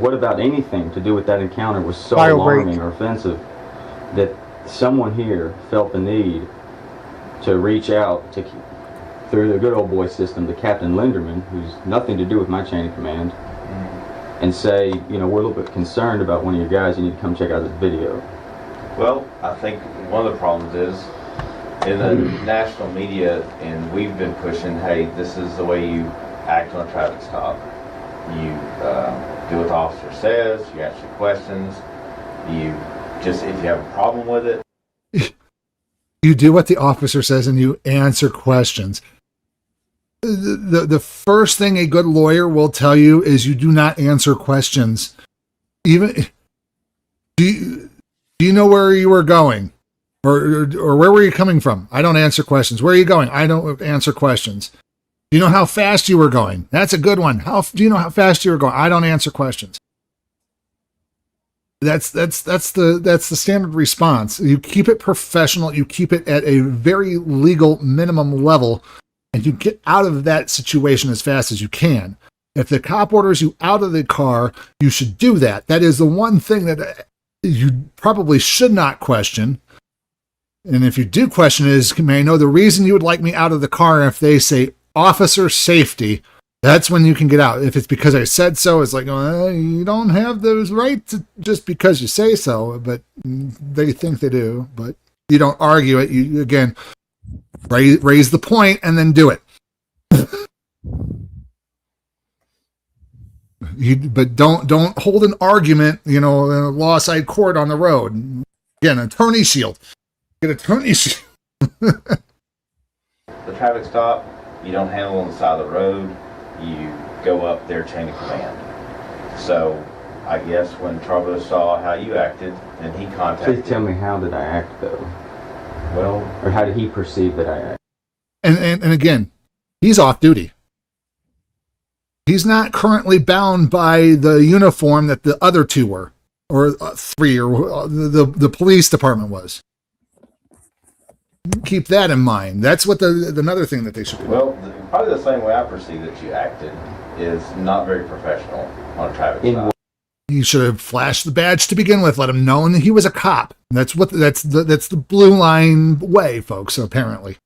What about anything to do with that encounter was so alarming or offensive that someone here felt the need to reach out through the good old boy system to Captain Linderman, who's nothing to do with my chain of command, and say, we're a little bit concerned about one of your guys, you need to come check out this video. Well, I think one of the problems is in the national media, and we've been pushing, hey, this is the way you act on a traffic stop. You do what the officer says, you ask your questions, if you have a problem with it. You do what the officer says and you answer questions. The first thing a good lawyer will tell you is you do not answer questions. Even do you know where you were going, or where were you coming from? I don't answer questions. Where are you going? I don't answer questions. Do you know how fast you were going? That's a good one. Do you know how fast you were going? I don't answer questions. That's the standard response. You keep it professional. You keep it at a very legal minimum level, and you get out of that situation as fast as you can. If the cop orders you out of the car, you should do that. That is the one thing that you probably should not question. And if you do question it, may I know the reason you would like me out of the car? If they say officer safety, That's when you can get out. If it's because I said so, it's like, you don't have those rights just because you say so, but they think they do. But you don't argue it. You, again, raise the point and then do it. But don't hold an argument, in a law side court on the road. Again, attorney shield. Get attorney shield. The traffic stop, you don't handle on the side of the road. You go up their chain of command. So I guess when Travo saw how you acted, then he contacted. Please tell me, how did I act though? Well, or how did he perceive that I act? And again, he's off duty. He's not currently bound by the uniform that the other two were, or three, or the police department was. Keep that in mind. That's what another thing that they should do. Well, probably the same way I perceive that you acted is not very professional on a traffic stop. You should have flashed the badge to begin with. Let him know that he was a cop. That's the blue line way, folks. Apparently,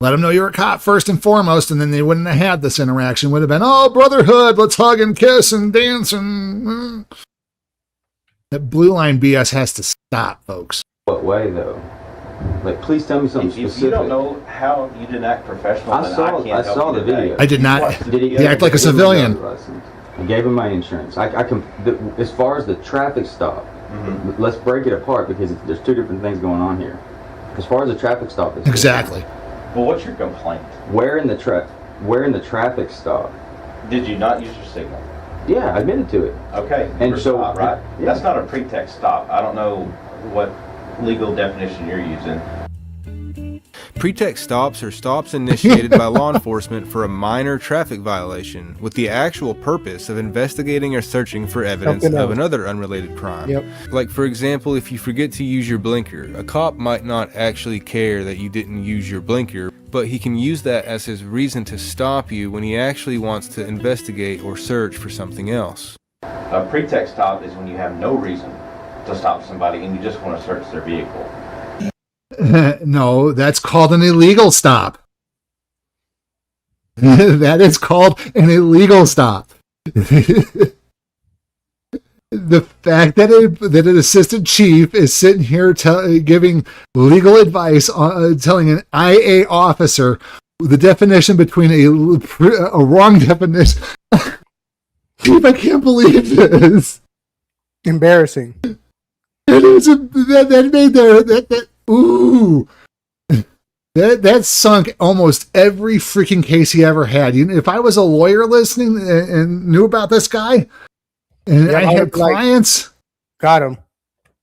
let him know you're a cop first and foremost, and then they wouldn't have had this interaction. Would have been, oh, brotherhood, let's hug and kiss and dance and that blue line BS has to stop, folks. What way though? Like, please tell me something specific. If you don't know how you didn't act professional, I saw the video. I did not. He acted like a civilian. I gave him my insurance. As far as the traffic stop, let's break it apart because there's two different things going on here. As far as the traffic stop is exactly. Well, what's your complaint? Where in the traffic stop? Did you not use your signal? Yeah, I admitted to it. Okay. And so, stop, right? Yeah. That's not a pretext stop. I don't know what legal definition you're using. Pretext stops are stops initiated by law enforcement for a minor traffic violation with the actual purpose of investigating or searching for evidence of another unrelated crime. Yep. Like, for example, if you forget to use your blinker, a cop might not actually care that you didn't use your blinker, but he can use that as his reason to stop you when he actually wants to investigate or search for something else. A pretext stop is when you have no reason to stop somebody and you just want to search their vehicle. No, that's called an illegal stop. That is called an illegal stop. The fact that an assistant chief is sitting here giving legal advice, telling an IA officer the definition between a wrong definition. Chief, I can't believe this. Embarrassing. That made that ooh. That sunk almost every freaking case he ever had. If I was a lawyer listening and knew about this guy, and I had clients, got him.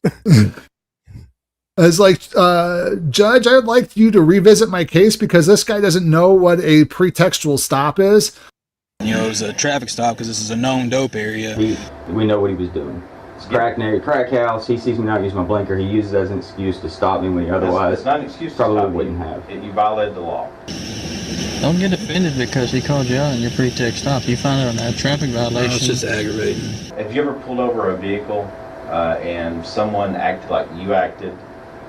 I was like, Judge, I'd like you to revisit my case because this guy doesn't know what a pretextual stop is. It was a traffic stop because this is a known dope area. We know what he was doing. It's crack house. He sees me not use my blinker. He uses it as an excuse to stop me when he otherwise it's not an excuse probably wouldn't have. You violated the law. Don't get offended because he called you out on your pretext stop. You found out on a traffic violation. It's just aggravating. Have you ever pulled over a vehicle and someone acted like you acted,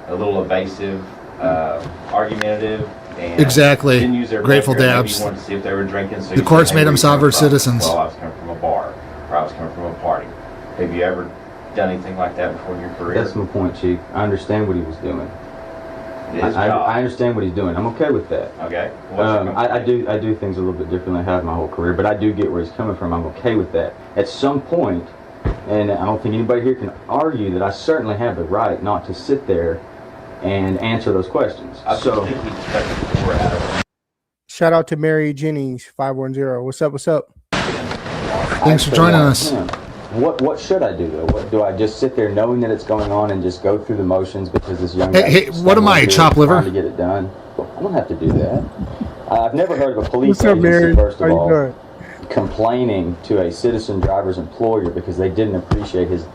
a little evasive, argumentative, and exactly. didn't use their Grateful blinker, Dabs. maybe wanted to see if they were drinking. So the courts made them sovereign citizens. Well, I was coming from a bar, or I was coming from a party. Have you ever done anything like that before in your career? That's my point, Chief. I understand what he was doing. I understand what he's doing. I'm okay with that. Okay. I do things a little bit differently than I have my whole career, but I do get where he's coming from. I'm okay with that. At some point, and I don't think anybody here can argue that I certainly have the right not to sit there and answer those questions. Shout out to Mary Jennings 510. What's up? What's up? Thanks for joining us. What should I do though? Do I just sit there knowing that it's going on and just go through the motions because this young guy? Hey, what am I, chop liver? Trying to get it done. I don't have to do that. I've never heard of a police What's up, agency, Mary? first of How you all, doing? complaining to a citizen driver's employer because they didn't appreciate his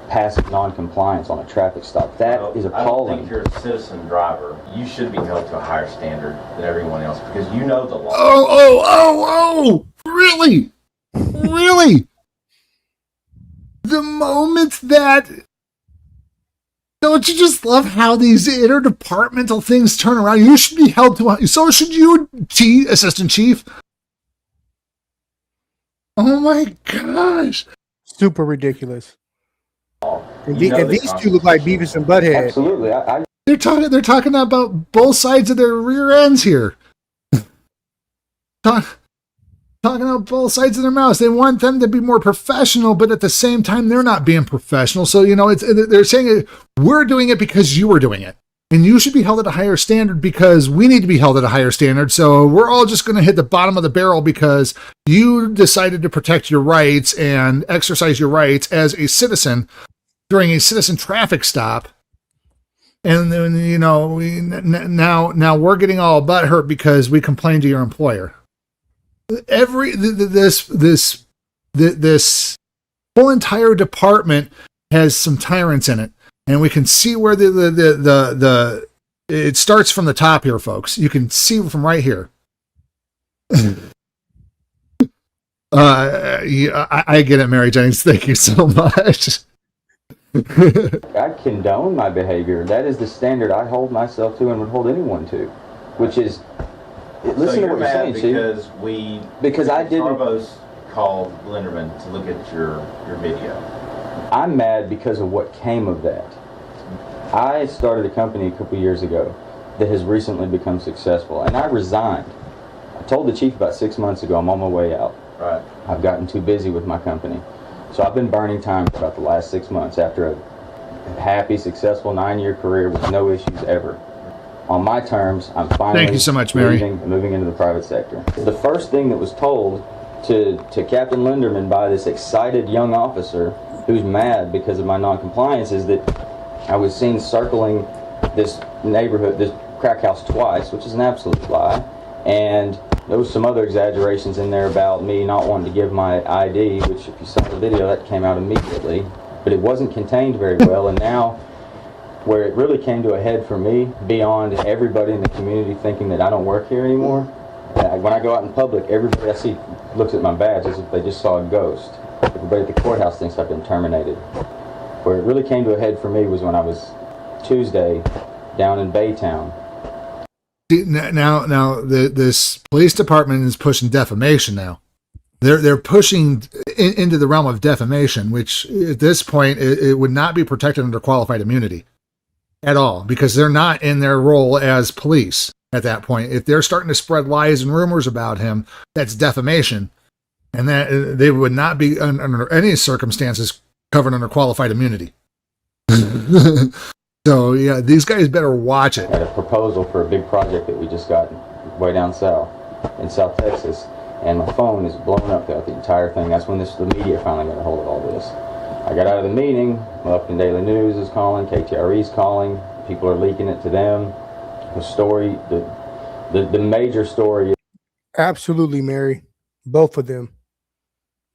passive non-compliance on a traffic stop. That is appalling. I don't think you're a citizen driver. You should be held to a higher standard than everyone else because you know the law. Oh! Really? Really? The moment that... Don't you just love how these interdepartmental things turn around? You should be held to... So should you, Assistant Chief. Oh my gosh. Super ridiculous. And, You know and the these two look like Beavis and Butthead. Absolutely. They're talking about both sides of their rear ends here. Talking about both sides of their mouths. They want them to be more professional, but at the same time, they're not being professional. So, they're saying we're doing it because you were doing it. And you should be held at a higher standard because we need to be held at a higher standard. So we're all just going to hit the bottom of the barrel because you decided to protect your rights and exercise your rights as a citizen during a citizen traffic stop. And then, now we're getting all butthurt because we complained to your employer. This whole entire department has some tyrants in it. And we can see where it starts from the top here, folks. You can see from right here. I get it, Mary Jennings. Thank you so much. I condone my behavior. That is the standard I hold myself to and would hold anyone to, which is listen to what you're saying, because I didn't. Provost called Linderman to look at your video. I'm mad because of what came of that. I started a company a couple years ago that has recently become successful, and I resigned. I told the chief about 6 months ago I'm on my way out. Right. I've gotten too busy with my company. So I've been burning time for about the last 6 months after a happy, successful 9-year career with no issues ever. On my terms, I'm finally Thank you so much, Mary. moving into the private sector. The first thing that was told to Captain Linderman by this excited young officer who's mad because of my non-compliance is that I was seen circling this neighborhood, this crack house twice, which is an absolute lie. And there was some other exaggerations in there about me not wanting to give my ID, which if you saw the video, that came out immediately. But it wasn't contained very well, and now where it really came to a head for me, beyond everybody in the community thinking that I don't work here anymore, when I go out in public, everybody I see looks at my badge as if they just saw a ghost. Everybody at the courthouse thinks I've been terminated. Where it really came to a head for me was when I was Tuesday down in Baytown. Now, this police department is pushing defamation now. They're pushing into the realm of defamation, which at this point it would not be protected under qualified immunity at all, because they're not in their role as police at that point. If they're starting to spread lies and rumors about him, that's defamation, and that they would not be under any circumstances covered under qualified immunity. So yeah, these guys better watch it. I had a proposal for a big project that we just got way down south in South Texas, and my phone is blown up throughout the entire thing. That's when the media finally got a hold of all this. I got out of the meeting, Upton Daily News is calling, KTRE's calling, people are leaking it to them. The story, the major story. Absolutely, Mary. Both of them.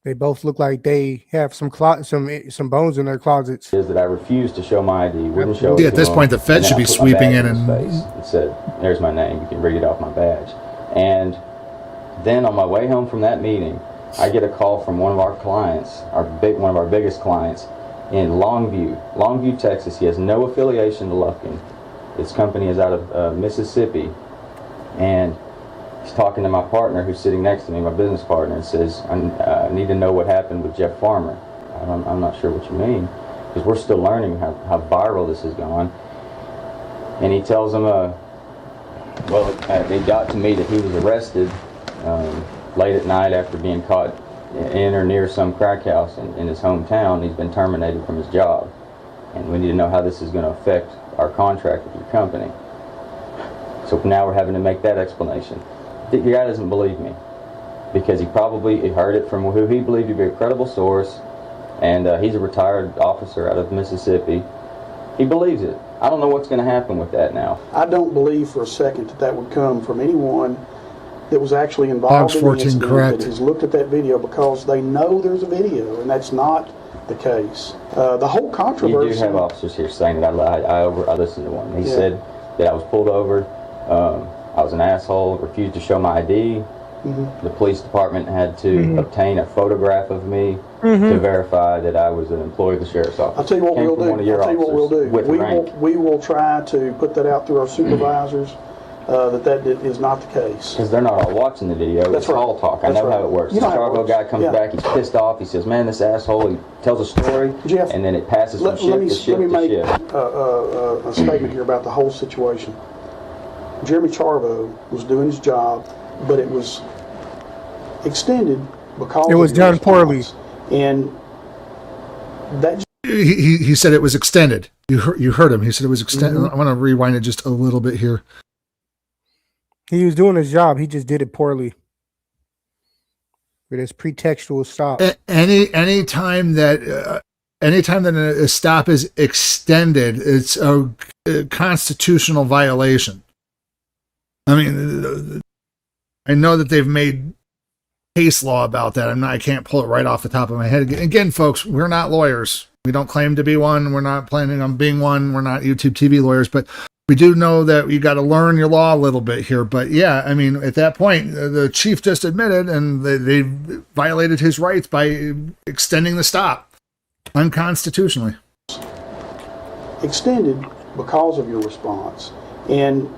They both look like they have some bones in their closets. Is that I refused to show my ID, wouldn't show it. Yeah, at this point, the Fed should be sweeping in and it said, "There's my name. You can read it off my badge." And then on my way home from that meeting, I get a call from one of our clients, one of our biggest clients, in Longview, Texas. He has no affiliation to Lufkin. His company is out of Mississippi, and he's talking to my partner who's sitting next to me, my business partner, and says, I need to know what happened with Jeff Farmer. I'm not sure what you mean, because we're still learning how viral this has gone. And he tells him, it got to me that he was arrested late at night after being caught in or near some crack house in his hometown. He's been terminated from his job. And we need to know how this is going to affect our contract with your company. So now we're having to make that explanation. The guy doesn't believe me, because he probably heard it from who he believed to be a credible source, and he's a retired officer out of Mississippi. He believes it. I don't know what's going to happen with that now. I don't believe for a second that would come from anyone that was actually involved in the incident, that has looked at that video, because they know there's a video, and that's not the case. The whole controversy. You do have officers here saying that I listened to one. He said that I was pulled over. I was an asshole, refused to show my ID. The police department had to obtain a photograph of me to verify that I was an employee of the sheriff's office. I'll tell you what we'll do. We will try to put that out through our supervisors that is not the case. Because they're not all watching the video. That's it's right. hall talk. I know how it works. The Chicago guy comes back, he's pissed off. He says, "Man, this asshole." He tells a story, Jeff, and then it passes from shift to shift Let me make to shift. a statement here about the whole situation. Jeremy Charvo was doing his job, but it was extended because it was done poorly, and that. He said it was extended. You heard him. He said it was extended. I want to rewind it just a little bit here. He was doing his job. He just did it poorly. With his pretextual stop. Anytime that a stop is extended, it's a constitutional violation. I mean, I know that they've made case law about that. I can't pull it right off the top of my head. Again, folks, we're not lawyers. We don't claim to be one. We're not planning on being one. We're not YouTube TV lawyers, but we do know that you got to learn your law a little bit here. But yeah, I mean, at that point, the chief just admitted, and they violated his rights by extending the stop unconstitutionally. Extended because of your response, and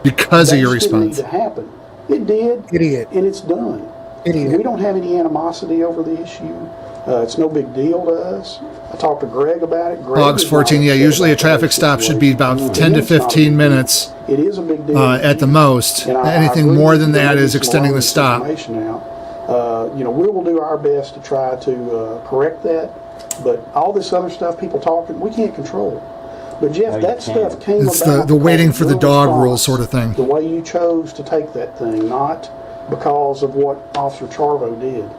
because of your response. Didn't need to happen. It did. Idiot. And it's done. Idiot. We don't have any animosity over the issue. It's no big deal to us. I talked to Greg about it. Logs 14, yeah, usually a traffic stop should be about 10 to 15 minutes. It is a big deal. At the most. Anything more than that is extending the stop. We will do our best to try to correct that, but all this other stuff, people talking, we can't control. But Jeff, that stuff came about. It's the waiting for the dog rule sort of thing. The way you chose to take that thing, not because of what Officer Charvo did.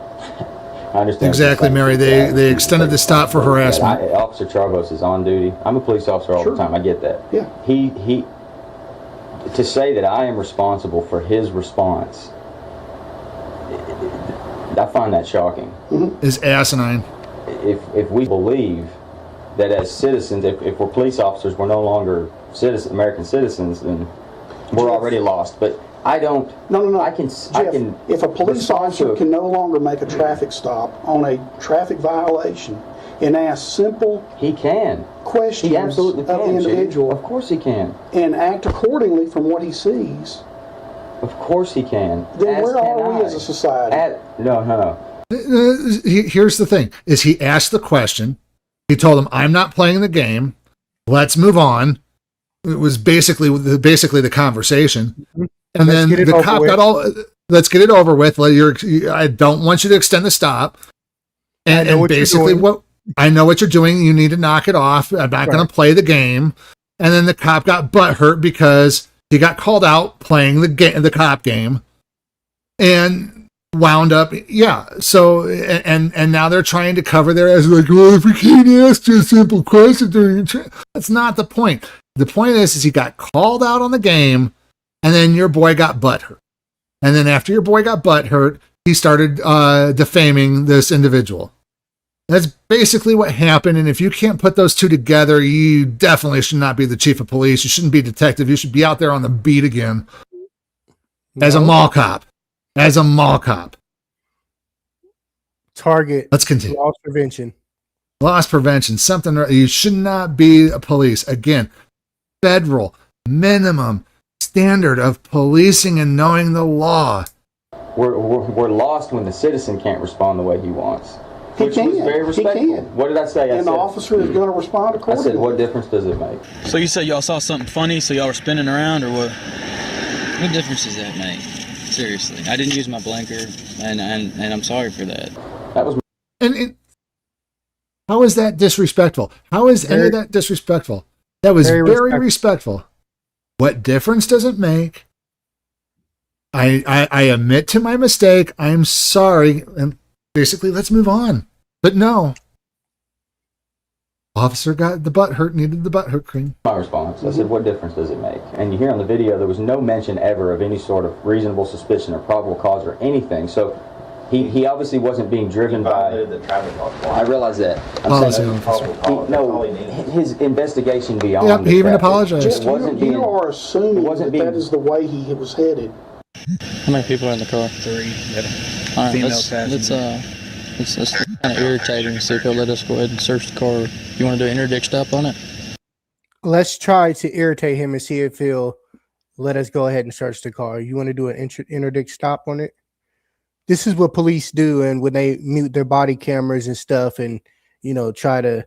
I understand. Exactly, Mary. They extended the stop for harassment. Officer Charvos is on duty. I'm a police officer all the time. I get that. Yeah. He to say that I am responsible for his response, I find that shocking. Is asinine. If we believe that as citizens, if we're police officers, we're no longer American citizens, then we're already lost. But I don't. No. I can. If a police officer can no longer make a traffic stop on a traffic violation and ask simple questions he absolutely of the can, individual, Chief. Of course he can, and act accordingly from what he sees. Of course he can. Then where are we as a society? No. Here's the thing: is he asked the question? He told him, "I'm not playing the game. Let's move on." It was basically the conversation. And then the cop got all, "Let's get it over with. I don't want you to extend the stop." And basically I know what you're doing. You need to knock it off. I'm not going to play the game. And then the cop got butthurt because he got called out playing the cop game and wound up. Yeah. So, and now they're trying to cover their ass like, well, if we can't ask you a simple question during that's not the point. The point is he got called out on the game, and then your boy got butthurt. And then after your boy got butthurt, he started defaming this individual. That's basically what happened. And if you can't put those two together, you definitely should not be the chief of police. You shouldn't be a detective. You should be out there on the beat again as a mall cop. As a mall cop. Target. Let's continue. Loss prevention. Loss prevention. Something you should not be a police. Again, federal minimum standard of policing and knowing the law. We're lost when the citizen can't respond the way he wants. Which was very respectful. What did I say? And the officer is going to respond accordingly. I said, what difference does it make? So you said y'all saw something funny, so y'all were spinning around, or what? What difference does that make? Seriously, I didn't use my blinker, and I'm sorry for that. That was. How is that disrespectful? How is any of that disrespectful? That was very respectful. What difference does it make? I admit to my mistake. I'm sorry. And basically, let's move on. But no. Officer got the butt hurt, needed the butt hurt cream. My response, I said, what difference does it make? And you hear on the video, there was no mention ever of any sort of reasonable suspicion or probable cause or anything. So he obviously wasn't being driven by the traffic law. I realize that. His investigation beyond. Yep, he even apologized. You are assuming that is the way he was headed. How many people are in the car? 3. All right, it's kind of irritating. So if you'll let us go ahead and search the car. You want to do an interdict stop on it? Let's try to irritate him and see if he'll let us go ahead and search the car. You want to do an interdict stop on it? This is what police do, and when they mute their body cameras and stuff, and try to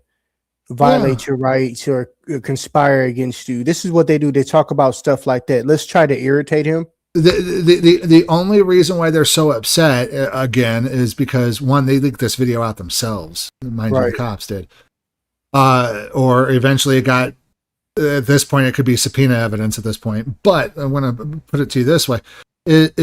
violate your rights or conspire against you. This is what they do. They talk about stuff like that. Let's try to irritate him. The only reason why they're so upset again is because one, they leaked this video out themselves. Mind you, the cops did. Or eventually it got, at this point, it could be subpoena evidence at this point. But I want to put it to you this way: this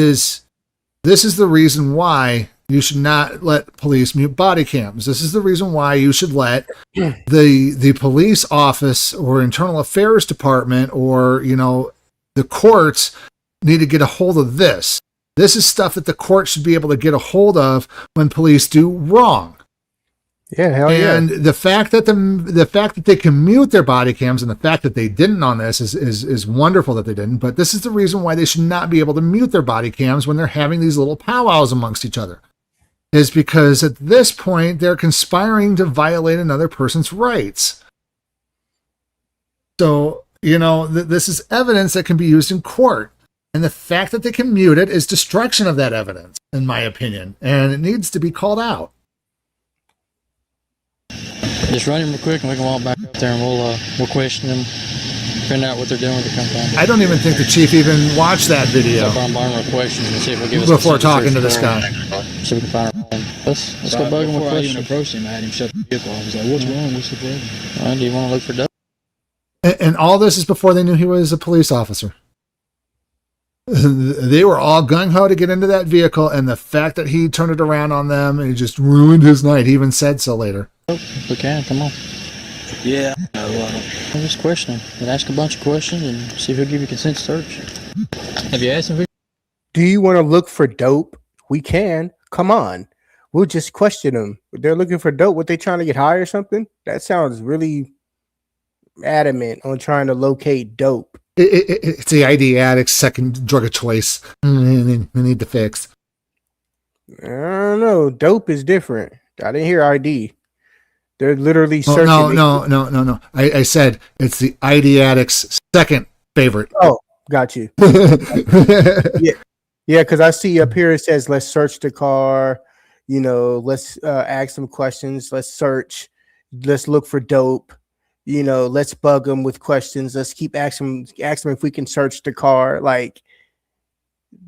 is the reason why you should not let police mute body cams. This is the reason why you should let the police office or internal affairs department or the courts need to get a hold of this. This is stuff that the court should be able to get a hold of when police do wrong. Yeah, hell yeah. And the fact that they can mute their body cams and the fact that they didn't on this is wonderful that they didn't. But this is the reason why they should not be able to mute their body cams when they're having these little powwows amongst each other. Is because at this point they're conspiring to violate another person's rights. So this is evidence that can be used in court. And the fact that they can mute it is destruction of that evidence, in my opinion. And it needs to be called out. Just run him real quick and we can walk back up there and we'll question them, find out what they're doing with the compound. I don't even think the chief even watched that video before talking to this guy. So we can find our own. Let's go bug him with questions. Before I even approached him, I had him shut the vehicle. I was like, what's wrong? What's the problem? Do you want to look for dope? And all this is before they knew he was a police officer. They were all gung-ho to get into that vehicle, and the fact that he turned it around on them, and it just ruined his night. He even said so later. We can, come on. Yeah. We'll just question him and ask a bunch of questions and see if he'll give you consent to search. Have you asked him? Do you want to look for dope? We can. Come on. We'll just question them. They're looking for dope. What, they trying to get high or something? That sounds really adamant on trying to locate dope. It's the ID addict's second drug of choice. They need to fix. I don't know. Dope is different. I didn't hear ID. They're literally searching. No. I said it's the ID addict's second favorite. Oh, got you. Yeah, because I see up here it says, let's search the car. Let's ask some questions. Let's search. Let's look for dope. Let's bug them with questions. Let's keep asking them if we can search the car. Like,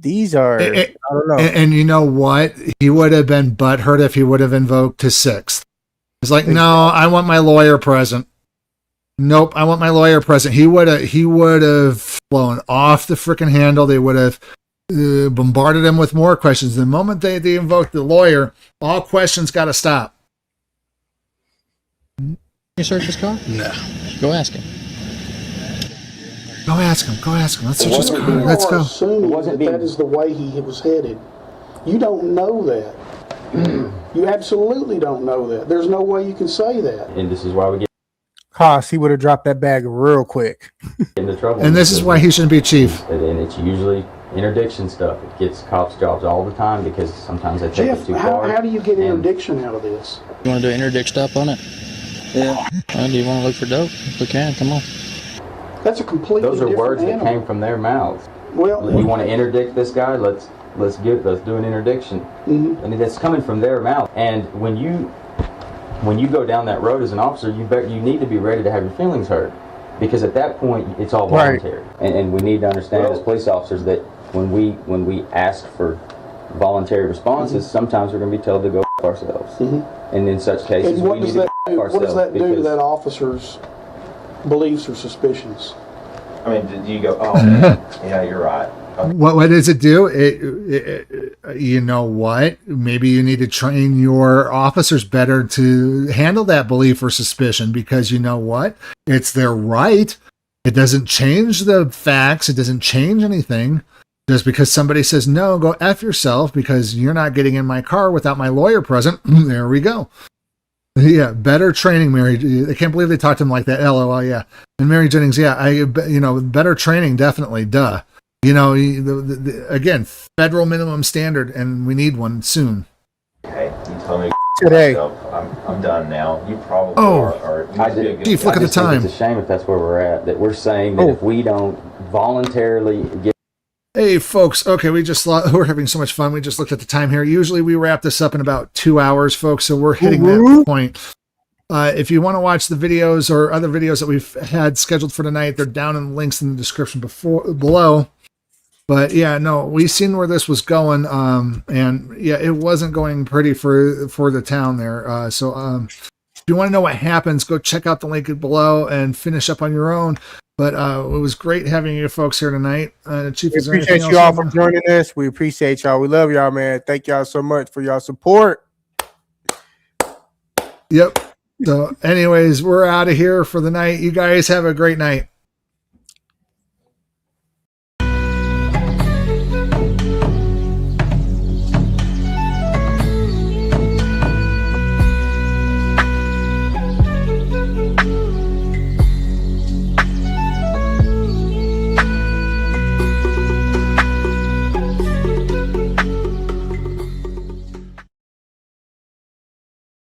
these are, I don't know. And you know what? He would have been butthurt if he would have invoked his sixth. He's like, no, I want my lawyer present. Nope, I want my lawyer present. He would have flown off the freaking handle. They would have bombarded him with more questions. The moment they invoked the lawyer, all questions got to stop. You search his car? No. Go ask him. Go ask him. Let's search his car. Let's go. That is the way he was headed. You don't know that. You absolutely don't know that. There's no way you can say that. And this is why we get Haas, he would have dropped that bag real quick. into trouble. And this is why he shouldn't be chief. And it's usually interdiction stuff. It gets cops jobs all the time because sometimes they take it too far. How do you get interdiction out of this? You want to do an interdict stop on it? Yeah. Do you want to look for dope? We can, come on. That's a completely Those are different words animal. that came from their mouths. Well, you want to interdict this guy? Let's do an interdiction. Mm-hmm. I mean, that's coming from their mouth. And when you go down that road as an officer, you need to be ready to have your feelings hurt, because at that point it's all voluntary. Right. And we need to understand as police officers that when we ask for voluntary responses, sometimes we're going to be told to go f ourselves. And in such cases, we need to f ourselves. What does that do to that officer's beliefs or suspicions? I mean, do you go, oh, man, yeah, you're right. What does it do? You know what? Maybe you need to train your officers better to handle that belief or suspicion, because you know what? It's their right. It doesn't change the facts. It doesn't change anything. Just because somebody says, no, go F yourself because you're not getting in my car without my lawyer present. There we go. Yeah, better training, Mary. I can't believe they talked to him like that. LOL, yeah. And Mary Jennings, yeah, better training, definitely, duh. Again, federal minimum standard, and we need one soon. Hey, you tell me today. I'm done now. You probably Oh. are. Chief, look at the time. It's a shame if that's where we're at. That we're saying that if we don't voluntarily get. Hey folks, okay, we're having so much fun. We just looked at the time here. Usually we wrap this up in about 2 hours, folks, so we're hitting that point. If you want to watch the videos or other videos that we've had scheduled for tonight, they're down in the links in the description below. But yeah, no, we seen where this was going, and yeah, it wasn't going pretty for the town there. So if you want to know what happens, go check out the link below and finish up on your own. But it was great having you folks here tonight. Chief, We appreciate you all for joining us. We appreciate y'all. We love y'all, man. Thank y'all so much for y'all support. Yep. So anyways, we're out of here for the night. You guys have a great night.